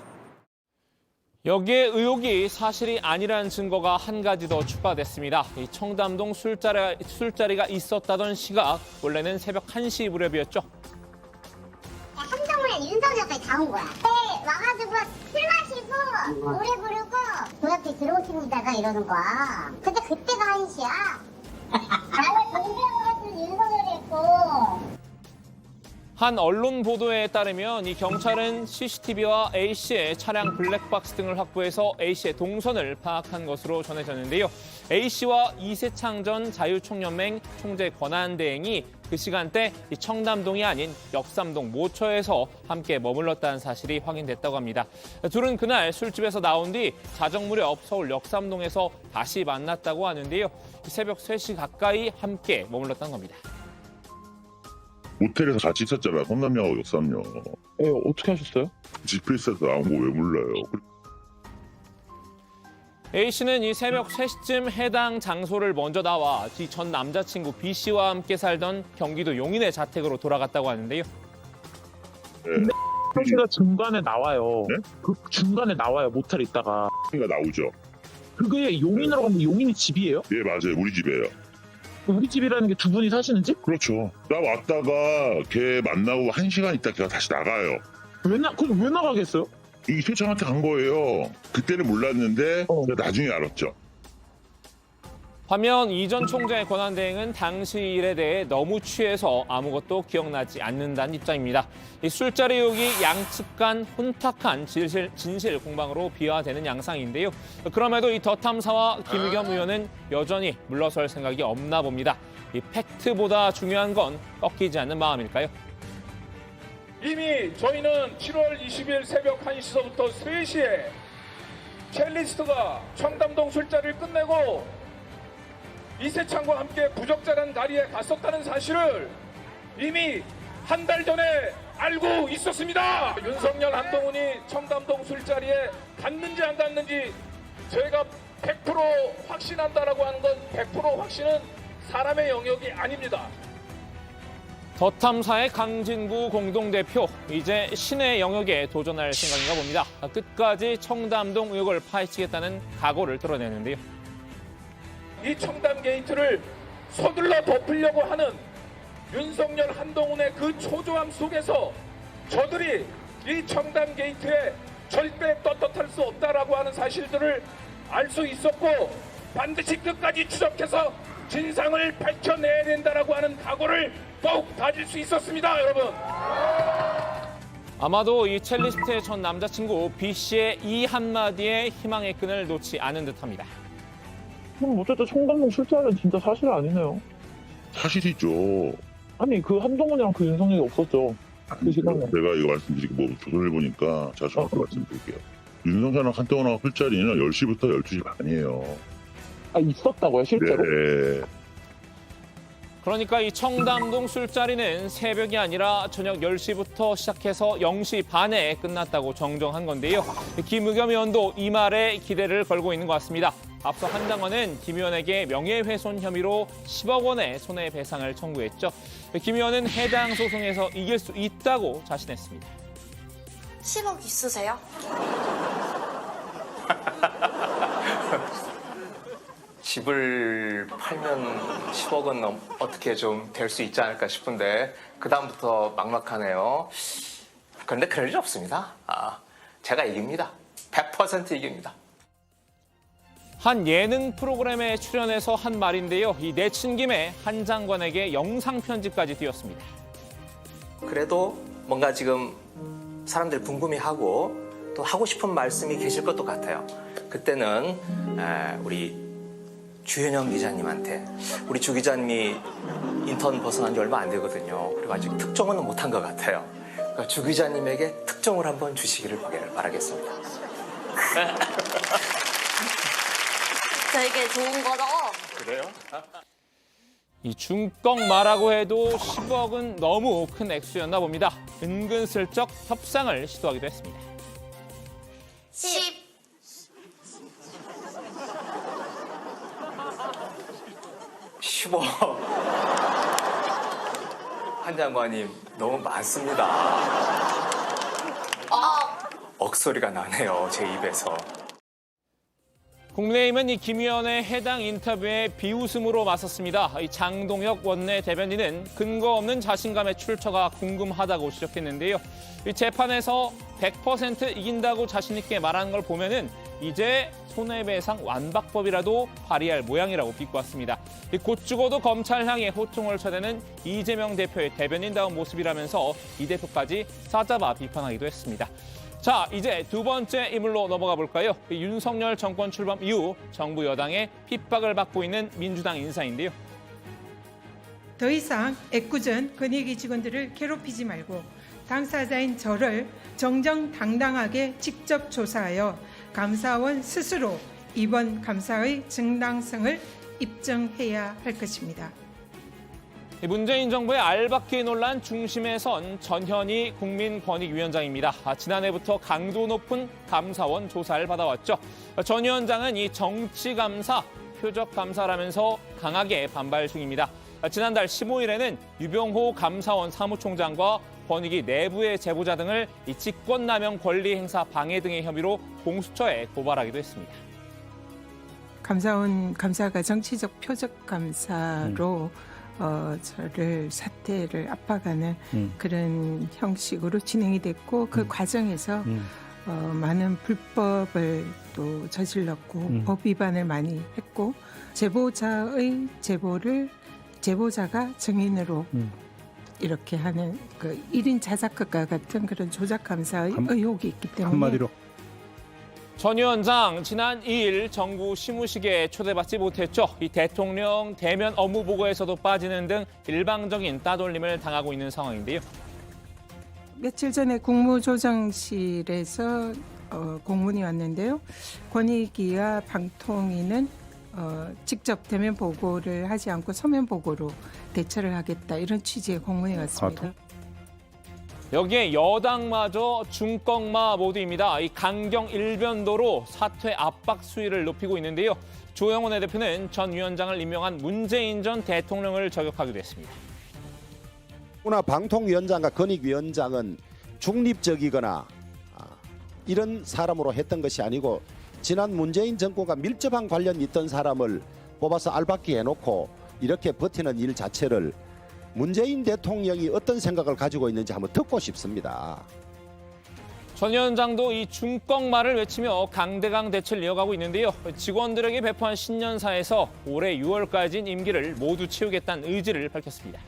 여기에 의혹이 사실이 아니라는 증거가 한 가지 더 추가됐습니다. 이 청담동 술자리가 있었다던 시각, 원래는 새벽 1시 무렵이었죠. 한동훈이랑 윤석열까지 다 온 거야. 네, 와가지고 술 마시고 노래 부르고 그 옆에 들어오십니다가 이러는 거야. 근데 그때가 1시야. 나를 동생으로 같은 윤석열이 했고. 한 언론 보도에 따르면 이 경찰은 CCTV와 A씨의 차량 블랙박스 등을 확보해서 A씨의 동선을 파악한 것으로 전해졌는데요. A씨와 이세창 전 자유총연맹 총재 권한대행이 그 시간대 이 청담동이 아닌 역삼동 모처에서 함께 머물렀다는 사실이 확인됐다고 합니다. 둘은 그날 술집에서 나온 뒤 자정 무렵 서울 역삼동에서 다시 만났다고 하는데요. 새벽 3시 가까이 함께 머물렀다는 겁니다. 모텔에서 같이 있었잖아. 성남역하고 역삼역. 어떻게 하셨어요? GPS에서 나온 거 왜 몰라요? A씨는 이 새벽 3시쯤 해당 장소를 먼저 나와 이 전 남자친구 B씨와 함께 살던 경기도 용인의 자택으로 돌아갔다고 하는데요. B씨가 중간에 나와요. 네? 그 중간에 나와요. 모텔 있다가. 그러니까 나오죠. 그게 용인으로 가면 용인이 집이에요? 예, 맞아요. 우리 집이에요. 우리 집이라는 게 두 분이 사시는 집? 그렇죠. 나 왔다가 걔 만나고 1시간 있다 걔가 다시 나가요. 그럼 왜 나가겠어요? 이 세창한테 간 거예요. 그때는 몰랐는데 나중에 알았죠. 반면 이 전 총장의 권한대행은 당시 일에 대해 너무 취해서 아무것도 기억나지 않는다는 입장입니다. 이 술자리 의혹이 양측 간 혼탁한 진실 공방으로 비화되는 양상인데요. 그럼에도 이 더 탐사와 김의겸 의원은 여전히 물러설 생각이 없나 봅니다. 이 팩트보다 중요한 건 꺾이지 않는 마음일까요? 이미 저희는 7월 20일 새벽 1시서부터 3시에 첼리스트가 청담동 술자리를 끝내고 이세창과 함께 부적절한 자리에 갔었다는 사실을 이미 한 달 전에 알고 있었습니다. 윤석열, 한동훈이 청담동 술자리에 갔는지 안 갔는지 저희가 100% 확신한다라고 하는 건 100% 확신은 사람의 영역이 아닙니다. 더 탐사의 강진구 공동대표, 이제 신의 영역에 도전할 생각인가 봅니다. 끝까지 청담동 의혹을 파헤치겠다는 각오를 드러내는데요. 이 청담 게이트를 서둘러 덮으려고 하는 윤석열, 한동훈의 그 초조함 속에서 저들이 이 청담 게이트에 절대 떳떳할 수 없다라고 하는 사실들을 알 수 있었고 반드시 끝까지 추적해서 진상을 밝혀내야 된다라고 하는 각오를 더욱 다질 수 있었습니다, 여러분. 아마도 이 첼리스트의 전 남자친구 B 씨의 이 한마디에 희망의 끈을 놓지 않은 듯합니다. 그럼 어쨌든 청담동 술자리는 진짜 사실 아니네요. 사실이죠. 아니 그 한동훈이랑 그 윤석열이 없었죠. 그 시간에. 내가 이거 말씀드리고 뭐 조사를 해보니까 제가 정확히 말씀드릴게요. 윤석열이랑 한동훈하고 술자리는 10시부터 12시 반이에요. 아 있었다고요, 실제로? 네. 그러니까 이 청담동 술자리는 새벽이 아니라 저녁 10시부터 시작해서 0시 반에 끝났다고 정정한 건데요. 김의겸 의원도 이 말에 기대를 걸고 있는 것 같습니다. 앞서 한 장관은 김 의원에게 명예훼손 혐의로 10억 원의 손해배상을 청구했죠. 김 의원은 해당 소송에서 이길 수 있다고 자신했습니다. 10억 있으세요? 집을 팔면 10억은 어떻게 좀 될 수 있지 않을까 싶은데 그다음부터 막막하네요. 그런데 그럴 일 없습니다. 제가 이깁니다. 100% 이깁니다. 한 예능 프로그램에 출연해서 한 말인데요. 이 내친 김에 한 장관에게 영상 편지까지 띄웠습니다. 그래도 뭔가 지금 사람들이 궁금해하고 또 하고 싶은 말씀이 계실 것도 같아요. 그때는 우리 주현영 기자님한테, 우리 주 기자님이 인턴 벗어난 지 얼마 안 되거든요. 그리고 아직 특종은 못한 것 같아요. 그러니까 주 기자님에게 특종을 한번 주시기를 바라겠습니다. 되게 좋은 거죠? 그래요? 이 중꺽마라고 해도 10억은 너무 큰 액수였나 봅니다. 은근슬쩍 협상을 시도하기도 했습니다. 10억. 한 장관님 너무 많습니다. 억소리가 나네요, 제 입에서. 국민의힘은 이 김 의원의 해당 인터뷰에 비웃음으로 맞섰습니다. 이 장동혁 원내 대변인은 근거 없는 자신감의 출처가 궁금하다고 지적했는데요. 이 재판에서 100% 이긴다고 자신 있게 말하는 걸 보면은 이제 손해배상 완박법이라도 발의할 모양이라고 비꼬았습니다. 곧 죽어도 검찰 향해 호통을 쳐대는 이재명 대표의 대변인다운 모습이라면서 이 대표까지 싸잡아 비판하기도 했습니다. 자, 이제 두 번째 인물로 넘어가 볼까요? 윤석열 정권 출범 이후 정부 여당의 핍박을 받고 있는 민주당 인사인데요. 더 이상 애꿎은 권익위 직원들을 괴롭히지 말고 당사자인 저를 정정당당하게 직접 조사하여 감사원 스스로 이번 감사의 정당성을 입증해야 할 것입니다. 문재인 정부의 알박기 논란 중심에 선 전현희 국민권익위원장입니다. 지난해부터 강도 높은 감사원 조사를 받아왔죠. 전 위원장은 이 정치감사, 표적감사라면서 강하게 반발 중입니다. 지난달 15일에는 유병호 감사원 사무총장과 권익위 내부의 제보자 등을 이 직권남용 권리 행사 방해 등의 혐의로 공수처에 고발하기도 했습니다. 감사원 감사가 정치적 표적 감사로 저를 사퇴를 압박하는 그런 형식으로 진행이 됐고 그 과정에서 많은 불법을 또 저질렀고 법 위반을 많이 했고 제보자의 제보를 제보자가 증인으로 이렇게 하는 그 1인 자작극과 같은 그런 조작 감사의 의혹이 있기 때문에 한마디로 전 위원장 지난 2일 정부 시무식에 초대받지 못했죠. 이 대통령 대면 업무 보고에서도 빠지는 등 일방적인 따돌림을 당하고 있는 상황인데요. 며칠 전에 국무조정실에서 공문이 왔는데요. 권익위와 방통위는 직접 대면 보고를 하지 않고 서면 보고로 대처를 하겠다 이런 취지의 공문이 왔습니다. 여기에 여당마저 중꺾마 모드입니다. 이 강경 일변도로 사퇴 압박 수위를 높이고 있는데요. 조영원 대표는 전 위원장을 임명한 문재인 전 대통령을 저격하기도 했습니다. 방통위원장과 권익위원장은 중립적이거나 이런 사람으로 했던 것이 아니고 지난 문재인 정권과 밀접한 관련이 있던 사람을 뽑아서 알박기 해놓고 이렇게 버티는 일 자체를 문재인 대통령이 어떤 생각을 가지고 있는지 한번 듣고 싶습니다. 전 위원장도 이 중꺾마를 외치며 강대강 대치를 이어가고 있는데요. 직원들에게 배포한 신년사에서 올해 6월까지인 임기를 모두 채우겠다는 의지를 밝혔습니다.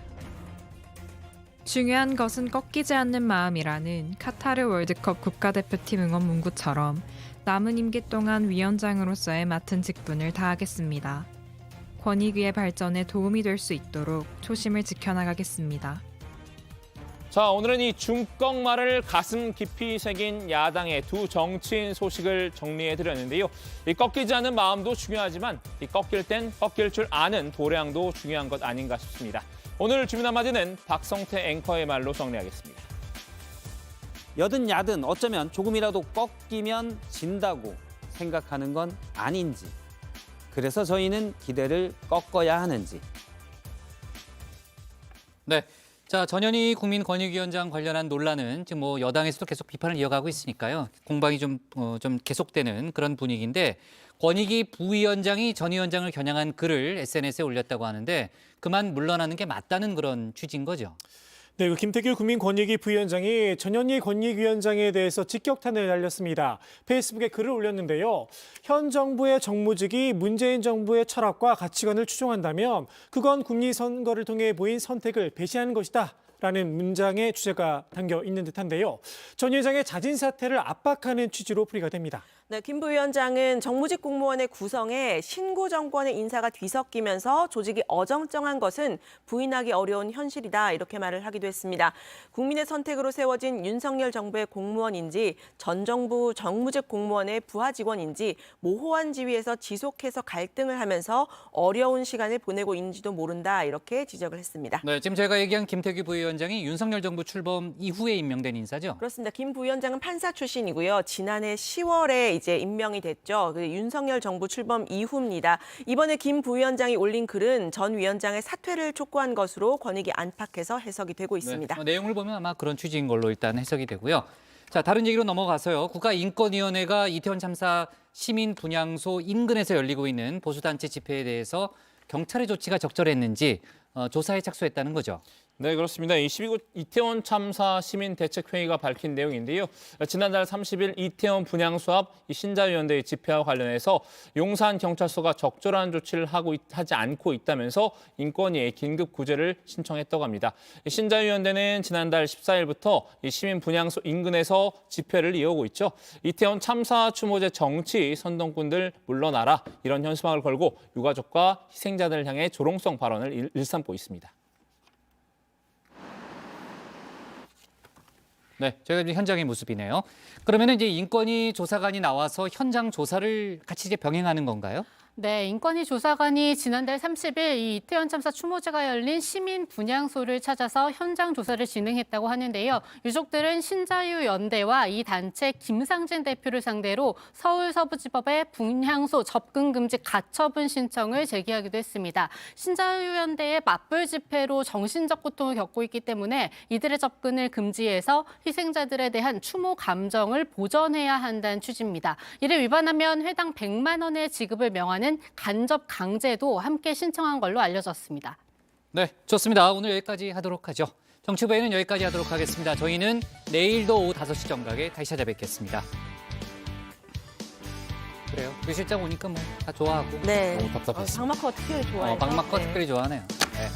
중요한 것은 꺾이지 않는 마음이라는 카타르 월드컵 국가대표팀 응원 문구처럼 남은 임기 동안 위원장으로서의 맡은 직분을 다하겠습니다. 권익위의 발전에 도움이 될 수 있도록 초심을 지켜나가겠습니다. 자, 오늘은 이 중꺾마를 가슴 깊이 새긴 야당의 두 정치인 소식을 정리해드렸는데요. 이 꺾이지 않는 마음도 중요하지만 이 꺾일 땐 꺾일 줄 아는 도량도 중요한 것 아닌가 싶습니다. 오늘 주민 한마디는 박성태 앵커의 말로 정리하겠습니다. 여든 야든 어쩌면 조금이라도 꺾이면 진다고 생각하는 건 아닌지, 그래서 저희는 기대를 꺾어야 하는지. 네. 자, 전현희 국민권익위원장 관련한 논란은 지금 뭐 여당에서도 계속 비판을 이어가고 있으니까요. 공방이 좀 계속되는 그런 분위기인데, 권익위 부위원장이 전 위원장을 겨냥한 글을 SNS에 올렸다고 하는데 그만 물러나는 게 맞다는 그런 취지인 거죠. 네, 김태규 국민권익위 부위원장이 전현희 권익위원장에 대해서 직격탄을 날렸습니다. 페이스북에 글을 올렸는데요. 현 정부의 정무직이 문재인 정부의 철학과 가치관을 추종한다면 그건 국민 선거를 통해 보인 선택을 배신하는 것이다. 라는 문장의 주제가 담겨 있는 듯한데요. 전 위원장의 자진 사퇴를 압박하는 취지로 풀이가 됩니다. 네, 김 부위원장은 정무직 공무원의 구성에 신구 정권의 인사가 뒤섞이면서 조직이 어정쩡한 것은 부인하기 어려운 현실이다 이렇게 말을 하기도 했습니다. 국민의 선택으로 세워진 윤석열 정부의 공무원인지 전 정부 정무직 공무원의 부하 직원인지 모호한 지위에서 지속해서 갈등을 하면서 어려운 시간을 보내고 있는지도 모른다 이렇게 지적을 했습니다. 네, 지금 제가 얘기한 김태규 부위원장이 윤석열 정부 출범 이후에 임명된 인사죠? 그렇습니다. 김 부위원장은 판사 출신이고요. 지난해 10월에 이제 임명이 됐죠. 윤석열 정부 출범 이후입니다. 이번에 김 부위원장이 올린 글은 전 위원장의 사퇴를 촉구한 것으로 권익위 안팎에서 해석이 되고 있습니다. 네, 내용을 보면 아마 그런 취지인 걸로 일단 해석이 되고요. 자, 다른 얘기로 넘어가서요. 국가인권위원회가 이태원 참사 시민 분향소 인근에서 열리고 있는 보수단체 집회에 대해서 경찰의 조치가 적절했는지 조사에 착수했다는 거죠. 네, 그렇습니다. 이 12구 이태원 참사 시민대책회의가 밝힌 내용인데요. 지난달 30일 이태원 분향소 앞 신자유연대의 집회와 관련해서 용산경찰서가 적절한 조치를 하지 않고 있다면서 인권위에 긴급 구제를 신청했다고 합니다. 신자유연대는 지난달 14일부터 이 시민 분향소 인근에서 집회를 이어오고 있죠. 이태원 참사 추모제 정치 선동꾼들 물러나라 이런 현수막을 걸고 유가족과 희생자들을 향해 조롱성 발언을 일삼고 있습니다. 네, 저희가 지금 현장의 모습이네요. 그러면 이제 인권위 조사관이 나와서 현장 조사를 같이 이제 병행하는 건가요? 네, 인권위 조사관이 지난달 30일 이 이태원 참사 추모제가 열린 시민 분향소를 찾아서 현장 조사를 진행했다고 하는데요. 유족들은 신자유연대와 이 단체 김상진 대표를 상대로 서울서부지법에 분향소 접근 금지 가처분 신청을 제기하기도 했습니다. 신자유연대의 맞불 집회로 정신적 고통을 겪고 있기 때문에 이들의 접근을 금지해서 희생자들에 대한 추모 감정을 보전해야 한다는 취지입니다. 이를 위반하면 회당 100만 원의 지급을 명하는 간접 강제도 함께 신청한 걸로 알려졌습니다. 네, 좋습니다. 오늘 여기까지 하도록 하죠. 정치부에는 여기까지 하도록 하겠습니다. 저희는 내일도 오후 5시 정각에 다시 찾아뵙겠습니다. 그래요. 그 실장 오니까 뭐 다 좋아하고 네. 너무 답답했어요. 박마커 특별히 좋아해요. 박마커 네. 특별히 좋아하네요. 네.